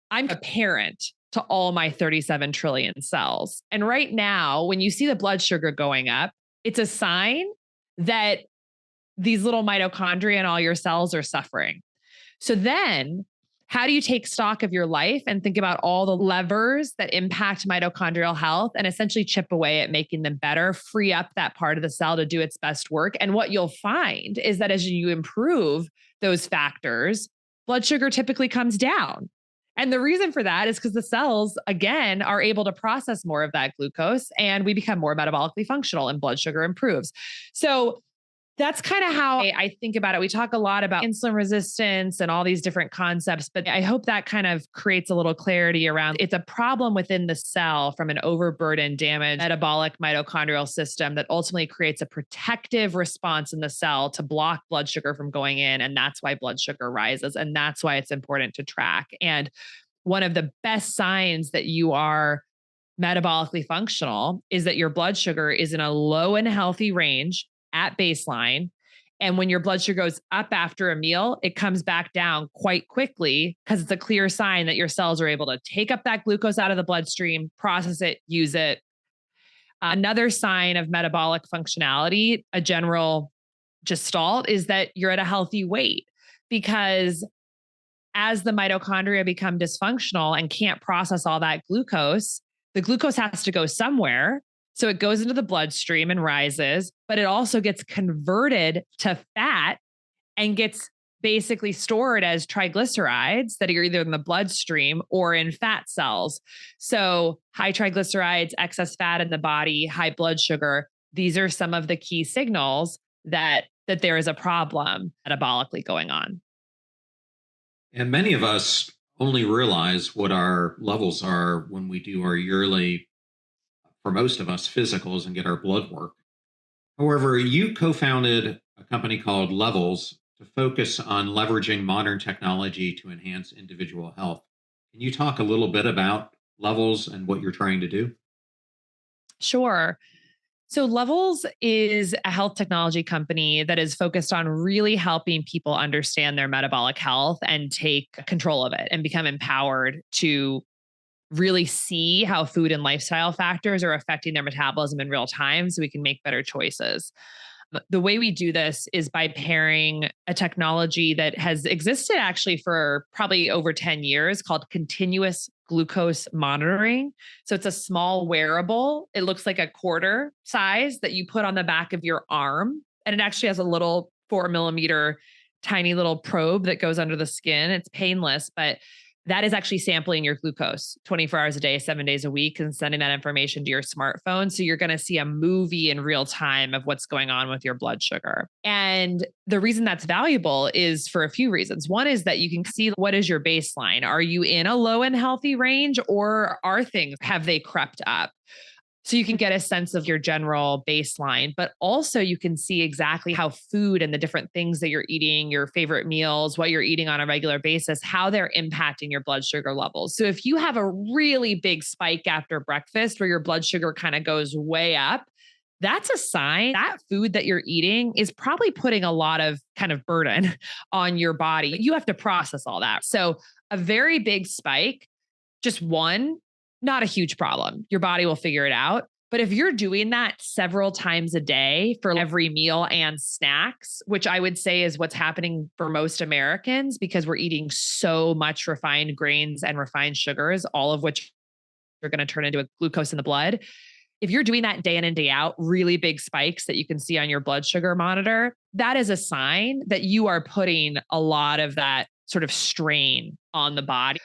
I'm a parent to all my 37 trillion cells. And right now, when you see the blood sugar going up, it's a sign that these little mitochondria and all your cells are suffering. So then, how do you take stock of your life and think about all the levers that impact mitochondrial health and essentially chip away at making them better, free up that part of the cell to do its best work? And what you'll find is that as you improve those factors, blood sugar typically comes down. And the reason for that is because the cells, again, are able to process more of that glucose and we become more metabolically functional and blood sugar improves. So that's kind of how I think about it. We talk a lot about insulin resistance and all these different concepts, but I hope that kind of creates a little clarity around it's a problem within the cell from an overburdened, damaged metabolic mitochondrial system that ultimately creates a protective response in the cell to block blood sugar from going in. And that's why blood sugar rises. And that's why it's important to track. And one of the best signs that you are metabolically functional is that your blood sugar is in a low and healthy range at baseline. And when your blood sugar goes up after a meal, it comes back down quite quickly because it's a clear sign that your cells are able to take up that glucose out of the bloodstream, process it, use it. Another sign of metabolic functionality, a general gestalt, is that you're at a healthy weight because as the mitochondria become dysfunctional and can't process all that glucose, the glucose has to go somewhere. So it goes into the bloodstream and rises, but it also gets converted to fat and gets basically stored as triglycerides that are either in the bloodstream or in fat cells. So high triglycerides, excess fat in the body, high blood sugar, these are some of the key signals that there is a problem metabolically going on. And many of us only realize what our levels are when we do our yearly, for most of us, physicals and get our blood work. However, you co-founded a company called Levels to focus on leveraging modern technology to enhance individual health. Can you talk a little bit about Levels and what you're trying to do? Sure. So Levels is a health technology company that is focused on really helping people understand their metabolic health and take control of it and become empowered to really see how food and lifestyle factors are affecting their metabolism in real time so we can make better choices. The way we do this is by pairing a technology that has existed actually for probably over 10 years called continuous glucose monitoring. So it's a small wearable. It looks like a quarter size that you put on the back of your arm. And it actually has a little 4 millimeter tiny little probe that goes under the skin. It's painless, but that is actually sampling your glucose 24 hours a day, 7 days a week, and sending that information to your smartphone. So you're going to see a movie in real time of what's going on with your blood sugar. And the reason that's valuable is for a few reasons. One is that you can see what is your baseline. Are you in a low and healthy range, or have they crept up? So you can get a sense of your general baseline, but also you can see exactly how food and the different things that you're eating, your favorite meals, what you're eating on a regular basis, how they're impacting your blood sugar levels. So if you have a really big spike after breakfast where your blood sugar kind of goes way up, that's a sign that food that you're eating is probably putting a lot of kind of burden on your body. You have to process all that. So a very big spike, just one, not a huge problem. Your body will figure it out. But if you're doing that several times a day for every meal and snacks, which I would say is what's happening for most Americans because we're eating so much refined grains and refined sugars, all of which are going to turn into a glucose in the blood. If you're doing that day in and day out, really big spikes that you can see on your blood sugar monitor, that is a sign that you are putting a lot of that sort of strain on the body.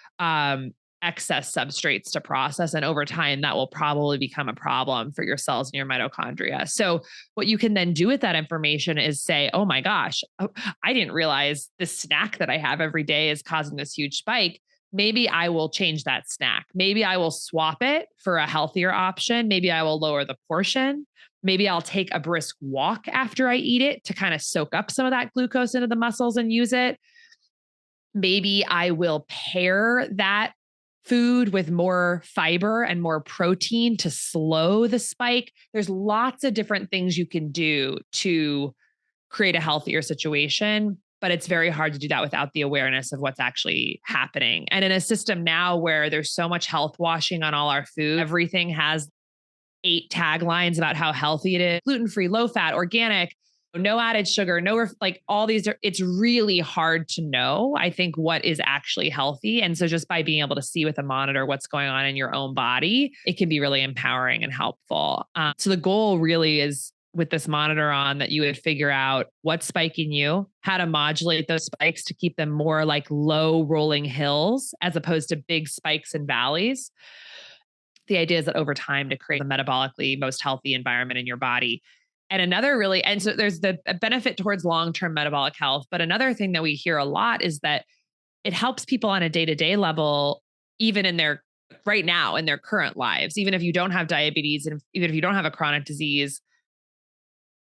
Excess substrates to process. And over time, that will probably become a problem for your cells and your mitochondria. So what you can then do with that information is say, oh my gosh, I didn't realize this snack that I have every day is causing this huge spike. Maybe I will change that snack. Maybe I will swap it for a healthier option. Maybe I will lower the portion. Maybe I'll take a brisk walk after I eat it to kind of soak up some of that glucose into the muscles and use it. Maybe I will pair that food with more fiber and more protein to slow the spike. There's lots of different things you can do to create a healthier situation, but it's very hard to do that without the awareness of what's actually happening. And in a system now where there's so much health washing on all our food, everything has 8 taglines about how healthy it is, gluten-free, low fat, organic, no added sugar, like all these it's really hard to know, I think, what is actually healthy. And so just by being able to see with a monitor what's going on in your own body, it can be really empowering and helpful. So the goal really is with this monitor on that you would figure out what's spiking you, how to modulate those spikes to keep them more like low rolling hills as opposed to big spikes and valleys. The idea is that over time to create the metabolically most healthy environment in your body. And so there's the benefit towards long-term metabolic health. But another thing that we hear a lot is that it helps people on a day-to-day level, even in their right now in their current lives, even if you don't have diabetes and even if you don't have a chronic disease,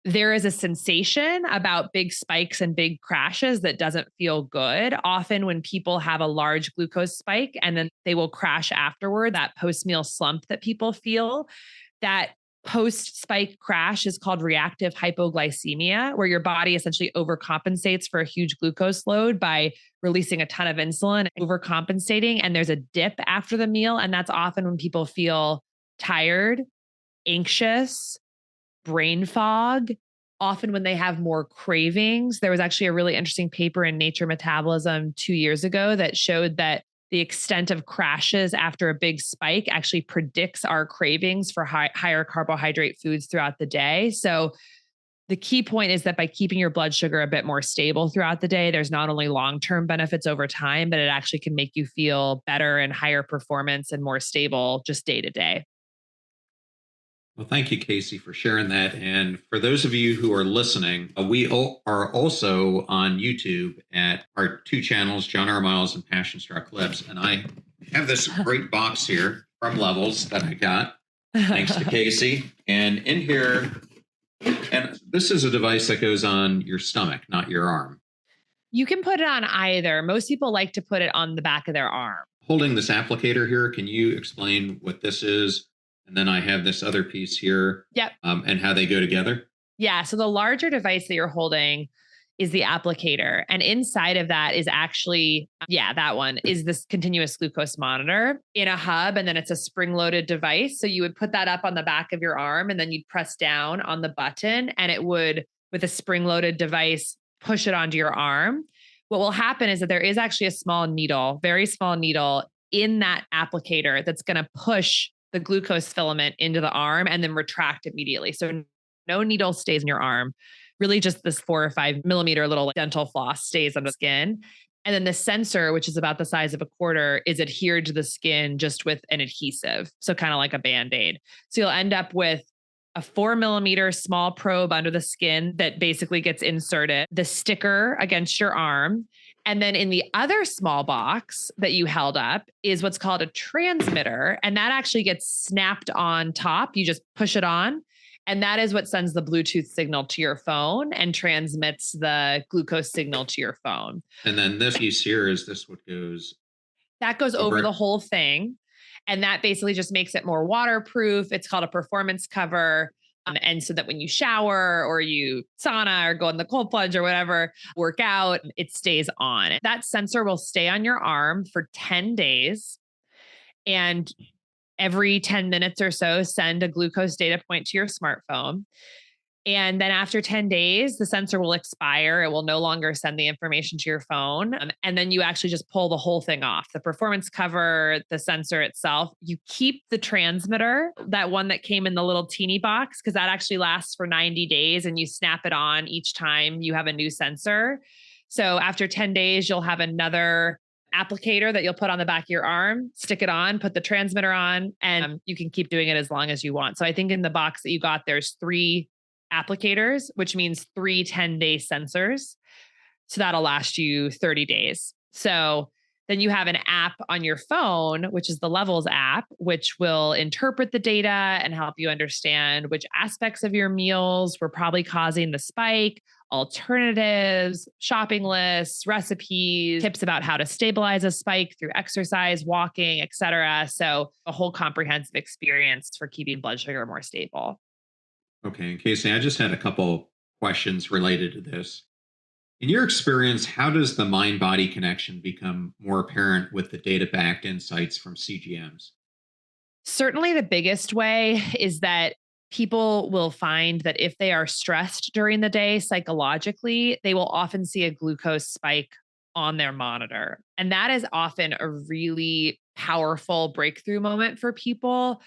there is a sensation about big spikes and big crashes that doesn't feel good. Often when people have a large glucose spike and then they will crash afterward, that post-meal slump that people feel, that post-spike crash is called reactive hypoglycemia, where your body essentially overcompensates for a huge glucose load by releasing a ton of insulin, overcompensating, and there's a dip after the meal. And that's often when people feel tired, anxious, brain fog, often when they have more cravings. There was actually a really interesting paper in Nature Metabolism 2 years ago that showed that the extent of crashes after a big spike actually predicts our cravings for higher carbohydrate foods throughout the day. So the key point is that by keeping your blood sugar a bit more stable throughout the day, there's not only long-term benefits over time, but it actually can make you feel better and higher performance and more stable just day to day. Well, thank you, Casey, for sharing that. And for those of you who are listening, are also on YouTube at our 2 channels, John R. Miles and Passion Struck Clips. And I have this great box here from Levels that I got, thanks to Casey. And in here, and this is a device that goes on your stomach, not your arm. You can put it on either. Most people like to put it on the back of their arm. Holding this applicator here, can you explain what this is? And then I have this other piece here. Yep. And how they go together. Yeah. So the larger device that you're holding is the applicator. And inside of that is actually, that one is this continuous glucose monitor in a hub. And then it's a spring-loaded device. So you would put that up on the back of your arm and then you'd press down on the button and it would, with a spring-loaded device, push it onto your arm. What will happen is that there is actually a small needle, very small needle in that applicator that's going to push the glucose filament into the arm and then retract immediately. So no needle stays in your arm, really just this 4 or 5 millimeter little dental floss stays on the skin. And then the sensor, which is about the size of a quarter, is adhered to the skin just with an adhesive. So kind of like a Band-Aid. So you'll end up with a 4 millimeter small probe under the skin that basically gets inserted, the sticker against your arm. And then in the other small box that you held up is what's called a transmitter. And that actually gets snapped on top. You just push it on. And that is what sends the Bluetooth signal to your phone and transmits the glucose signal to your phone. And then this piece here, is this what goes? That goes over the whole thing. And that basically just makes it more waterproof. It's called a performance cover. And so that when you shower or you sauna or go in the cold plunge or whatever, work out, it stays on. That sensor will stay on your arm for 10 days. And every 10 minutes or so, send a glucose data point to your smartphone. And then after 10 days, the sensor will expire. It will no longer send the information to your phone. And then you actually just pull the whole thing off, the performance cover, the sensor itself. You keep the transmitter, that one that came in the little teeny box, because that actually lasts for 90 days and you snap it on each time you have a new sensor. So after 10 days, you'll have another applicator that you'll put on the back of your arm, stick it on, put the transmitter on, and you can keep doing it as long as you want. So I think in the box that you got, there's 3 applicators, which means 3 10-day sensors. So that'll last you 30 days. So then you have an app on your phone, which is the Levels app, which will interpret the data and help you understand which aspects of your meals were probably causing the spike, alternatives, shopping lists, recipes, tips about how to stabilize a spike through exercise, walking, et cetera. So a whole comprehensive experience for keeping blood sugar more stable. Okay. And Casey, I just had a couple questions related to this. In your experience, how does the mind body connection become more apparent with the data backed insights from CGMs? Certainly, the biggest way is that people will find that if they are stressed during the day psychologically, they will often see a glucose spike on their monitor. And that is often a really powerful breakthrough moment for people.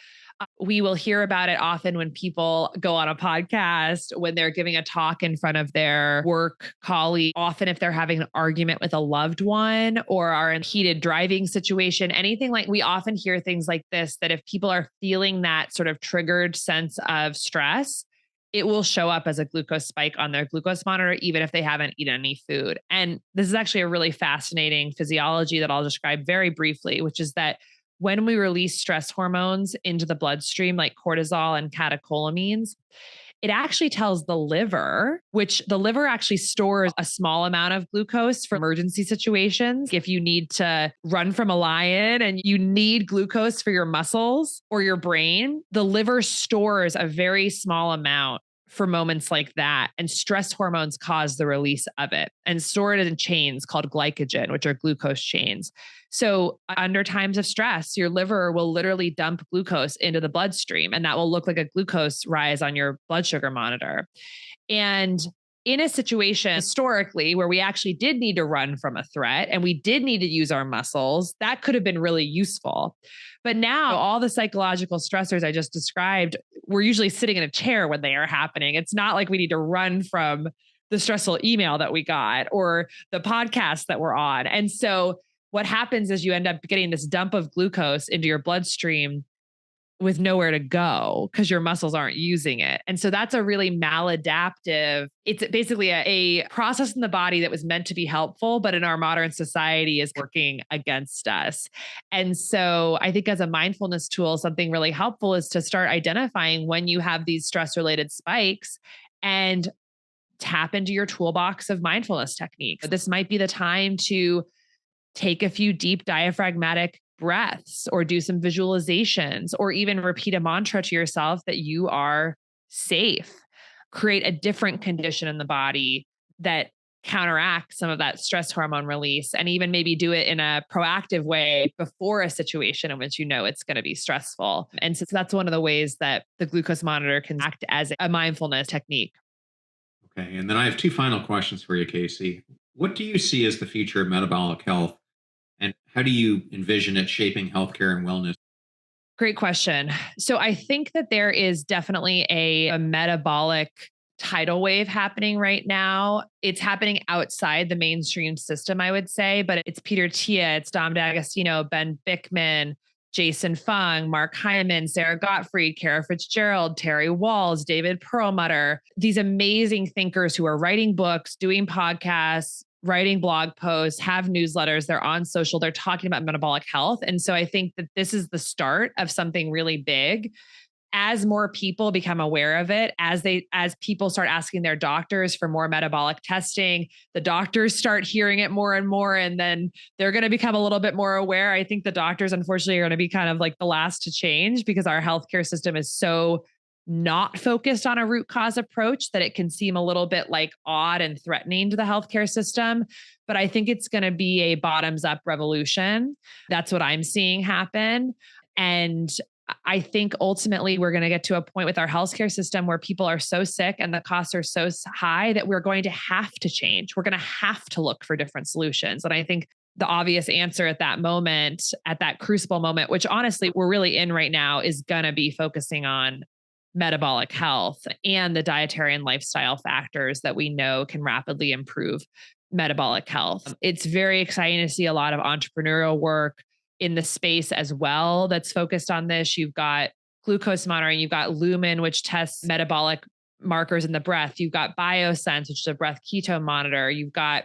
We will hear about it often when people go on a podcast, when they're giving a talk in front of their work colleague, often if they're having an argument with a loved one or are in a heated driving situation, anything like we often hear things like this, that if people are feeling that sort of triggered sense of stress, it will show up as a glucose spike on their glucose monitor, even if they haven't eaten any food. And this is actually a really fascinating physiology that I'll describe very briefly, which is that when we release stress hormones into the bloodstream, like cortisol and catecholamines, it actually tells the liver, which the liver actually stores a small amount of glucose for emergency situations. If you need to run from a lion and you need glucose for your muscles or your brain, the liver stores a very small amount for moments like that. And stress hormones cause the release of it and store it in chains called glycogen, which are glucose chains. So under times of stress, your liver will literally dump glucose into the bloodstream, and that will look like a glucose rise on your blood sugar monitor. And in a situation historically where we actually did need to run from a threat and we did need to use our muscles, that could have been really useful. But now all the psychological stressors I just described, we're usually sitting in a chair when they are happening. It's not like we need to run from the stressful email that we got or the podcast that we're on. And so what happens is you end up getting this dump of glucose into your bloodstream with nowhere to go because your muscles aren't using it. And so that's a really maladaptive, it's basically a process in the body that was meant to be helpful, but in our modern society is working against us. And so I think as a mindfulness tool, something really helpful is to start identifying when you have these stress related spikes and tap into your toolbox of mindfulness techniques. This might be the time to take a few deep diaphragmatic breaths or do some visualizations or even repeat a mantra to yourself that you are safe. Create a different condition in the body that counteracts some of that stress hormone release, and even maybe do it in a proactive way before a situation in which you know it's going to be stressful. And so that's one of the ways that the glucose monitor can act as a mindfulness technique. Okay. And then I have two final questions for you, Casey. What do you see as the future of metabolic health? And how do you envision it shaping healthcare and wellness? Great question. So I think that there is definitely a metabolic tidal wave happening right now. It's happening outside the mainstream system, I would say, but it's Peter Tia, it's Dom D'Agostino, Ben Bickman, Jason Fung, Mark Hyman, Sarah Gottfried, Kara Fitzgerald, Terry Walls, David Perlmutter, these amazing thinkers who are writing books, doing podcasts, writing blog posts, have newsletters, they're on social, they're talking about metabolic health. And so I think that this is the start of something really big. As more people become aware of it, as people start asking their doctors for more metabolic testing, the doctors start hearing it more and more, and then they're going to become a little bit more aware. I think the doctors, unfortunately, are going to be kind of like the last to change because our healthcare system is so not focused on a root cause approach that it can seem a little bit like odd and threatening to the healthcare system. But I think it's going to be a bottoms up revolution. That's what I'm seeing happen. And I think ultimately we're going to get to a point with our healthcare system where people are so sick and the costs are so high that we're going to have to change. We're going to have to look for different solutions. And I think the obvious answer at that moment, at that crucible moment, which honestly we're really in right now, is going to be focusing on metabolic health and the dietary and lifestyle factors that we know can rapidly improve metabolic health. It's very exciting to see a lot of entrepreneurial work in the space as well that's focused on this. You've got glucose monitoring, you've got Lumen, which tests metabolic markers in the breath. You've got BioSense, which is a breath ketone monitor. You've got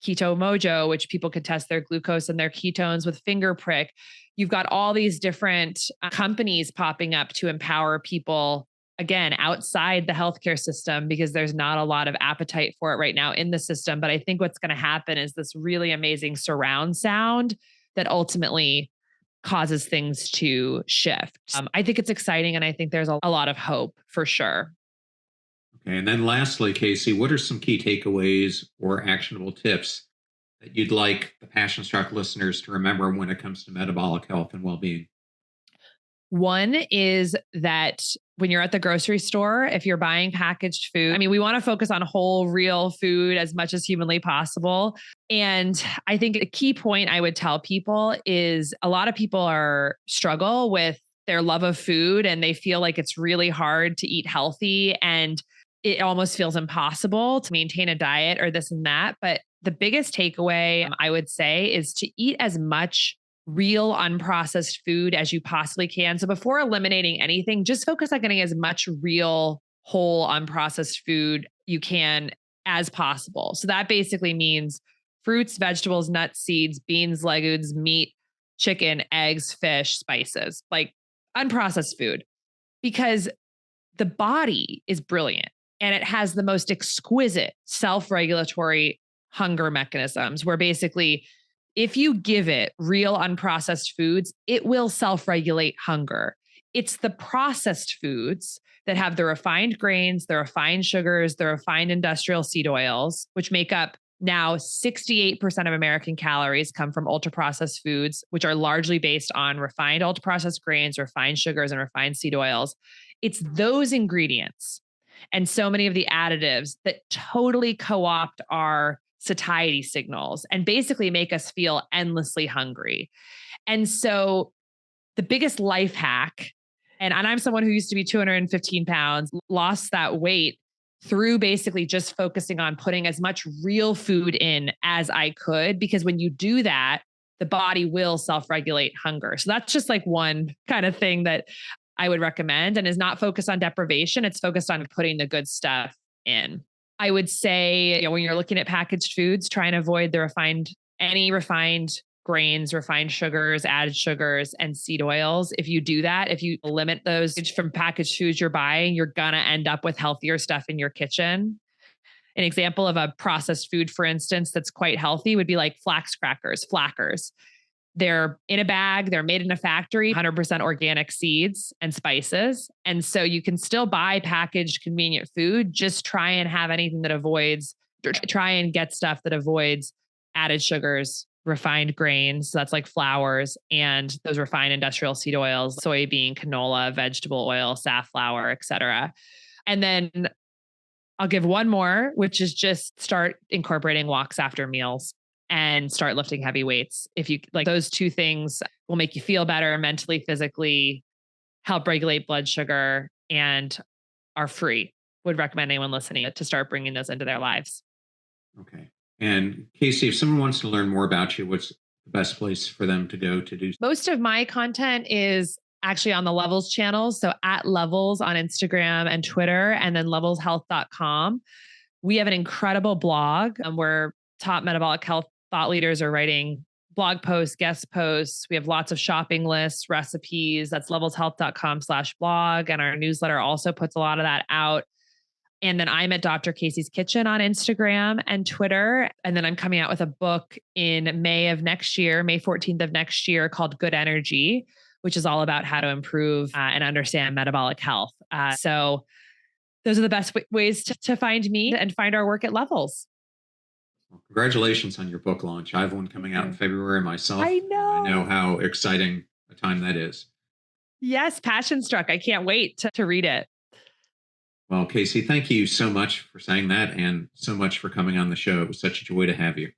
Keto Mojo, which people could test their glucose and their ketones with finger prick. You've got all these different companies popping up to empower people again, outside the healthcare system because there's not a lot of appetite for it right now in the system. But I think what's going to happen is this really amazing surround sound that ultimately causes things to shift. I think it's exciting, and I think there's a lot of hope for sure. Okay. And then lastly, Casey, what are some key takeaways or actionable tips that you'd like the Passion Struck listeners to remember when it comes to metabolic health and well-being? One is that when you're at the grocery store, if you're buying packaged food, I mean, we want to focus on whole, real food as much as humanly possible. And I think a key point I would tell people is a lot of people struggle with their love of food and they feel like it's really hard to eat healthy and it almost feels impossible to maintain a diet or this and that. But the biggest takeaway I would say is to eat as much real unprocessed food as you possibly can. So before eliminating anything, just focus on getting as much real, whole, unprocessed food you can as possible. So that basically means fruits, vegetables, nuts, seeds, beans, legumes, meat, chicken, eggs, fish, spices, like unprocessed food, because the body is brilliant and it has the most exquisite self-regulatory hunger mechanisms where basically if you give it real unprocessed foods, it will self-regulate hunger. It's the processed foods that have the refined grains, the refined sugars, the refined industrial seed oils, which make up now 68% of American calories come from ultra-processed foods, which are largely based on refined ultra-processed grains, refined sugars, and refined seed oils. It's those ingredients and so many of the additives that totally co-opt our satiety signals and basically make us feel endlessly hungry. And so the biggest life hack, and I'm someone who used to be 215 pounds, lost that weight through basically just focusing on putting as much real food in as I could, because when you do that, the body will self-regulate hunger. So that's just like one kind of thing that I would recommend and is not focused on deprivation. It's focused on putting the good stuff in. I would say, when you're looking at packaged foods, try and avoid any refined grains, refined sugars, added sugars, and seed oils. If you do that, if you limit those from packaged foods you're buying, you're going to end up with healthier stuff in your kitchen. An example of a processed food, for instance, that's quite healthy would be like flax crackers, flackers. They're in a bag, they're made in a factory, 100% organic seeds and spices. And so you can still buy packaged convenient food. Just try and get stuff that avoids added sugars, refined grains. So that's like flours and those refined industrial seed oils, soybean, canola, vegetable oil, safflower, et cetera. And then I'll give one more, which is just start incorporating walks after meals and start lifting heavy weights. If you like, those two things will make you feel better mentally, physically, help regulate blood sugar, and are free. Would recommend anyone listening to start bringing those into their lives. Okay. And Casey, if someone wants to learn more about you, what's the best place for them to go to do? Most of my content is actually on the Levels channel. So at Levels on Instagram and Twitter, and then levelshealth.com. We have an incredible blog where top metabolic health thought leaders are writing blog posts, guest posts. We have lots of shopping lists, recipes. That's levelshealth.com/blog. And our newsletter also puts a lot of that out. And then I'm at Dr. Casey's Kitchen on Instagram and Twitter. And then I'm coming out with a book in May of next year, May 14th of next year, called Good Energy, which is all about how to improve and understand metabolic health. So those are the best ways to find me and find our work at Levels. Well, congratulations on your book launch. I have one coming out in February myself. I know how exciting a time that is. Yes, Passion Struck. I can't wait to read it. Well, Casey, thank you so much for saying that and so much for coming on the show. It was such a joy to have you.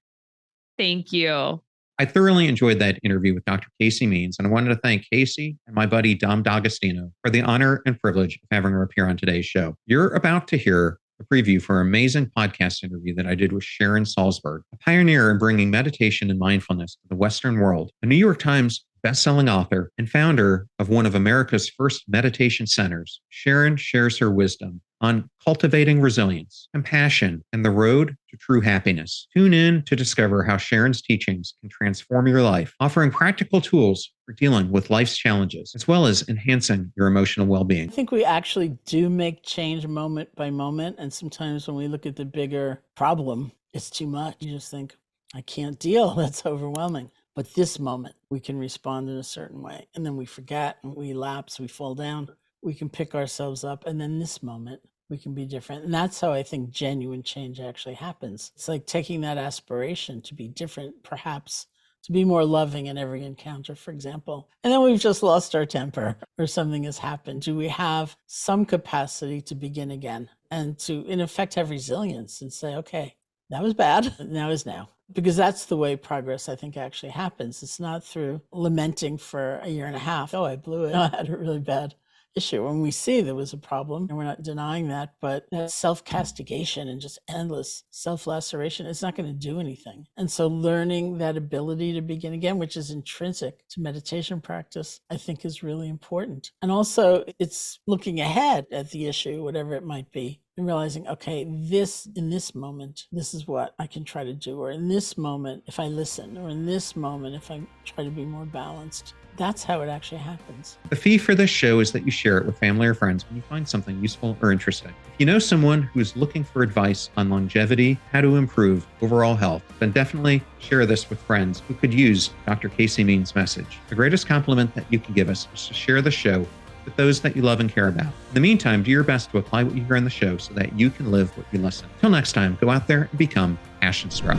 Thank you. I thoroughly enjoyed that interview with Dr. Casey Means, and I wanted to thank Casey and my buddy Dom D'Agostino for the honor and privilege of having her appear on today's show. You're about to hear a preview for an amazing podcast interview that I did with Sharon Salzberg, a pioneer in bringing meditation and mindfulness to the Western world, a New York Times best-selling author, and founder of one of America's first meditation centers, Sharon shares her wisdom on cultivating resilience, compassion, and the road to true happiness. Tune in to discover how Sharon's teachings can transform your life, offering practical tools for dealing with life's challenges, as well as enhancing your emotional well-being. I think we actually do make change moment by moment. And sometimes when we look at the bigger problem, it's too much. You just think, I can't deal. That's overwhelming. But this moment, we can respond in a certain way. And then we forget, and we lapse, we fall down. We can pick ourselves up. And then this moment, we can be different. And that's how I think genuine change actually happens. It's like taking that aspiration to be different, perhaps to be more loving in every encounter, for example. And then we've just lost our temper or something has happened. Do we have some capacity to begin again and to, in effect, have resilience and say, okay, that was bad. Now is now. Because that's the way progress, I think, actually happens. It's not through lamenting for a year and a half. Oh, I blew it. I had a really bad issue. When we see there was a problem, and we're not denying that, but that self-castigation and just endless self-laceration, it's not going to do anything. And so learning that ability to begin again, which is intrinsic to meditation practice, I think is really important. And also it's looking ahead at the issue, whatever it might be, and realizing, okay, in this moment, this is what I can try to do. Or in this moment, if I listen, or in this moment, if I try to be more balanced. That's how it actually happens. The fee for this show is that you share it with family or friends when you find something useful or interesting. If you know someone who is looking for advice on longevity, how to improve overall health, then definitely share this with friends who could use Dr. Casey Means' message. The greatest compliment that you can give us is to share the show with those that you love and care about. In the meantime, do your best to apply what you hear on the show so that you can live what you listen. Till next time, go out there and become passion struck.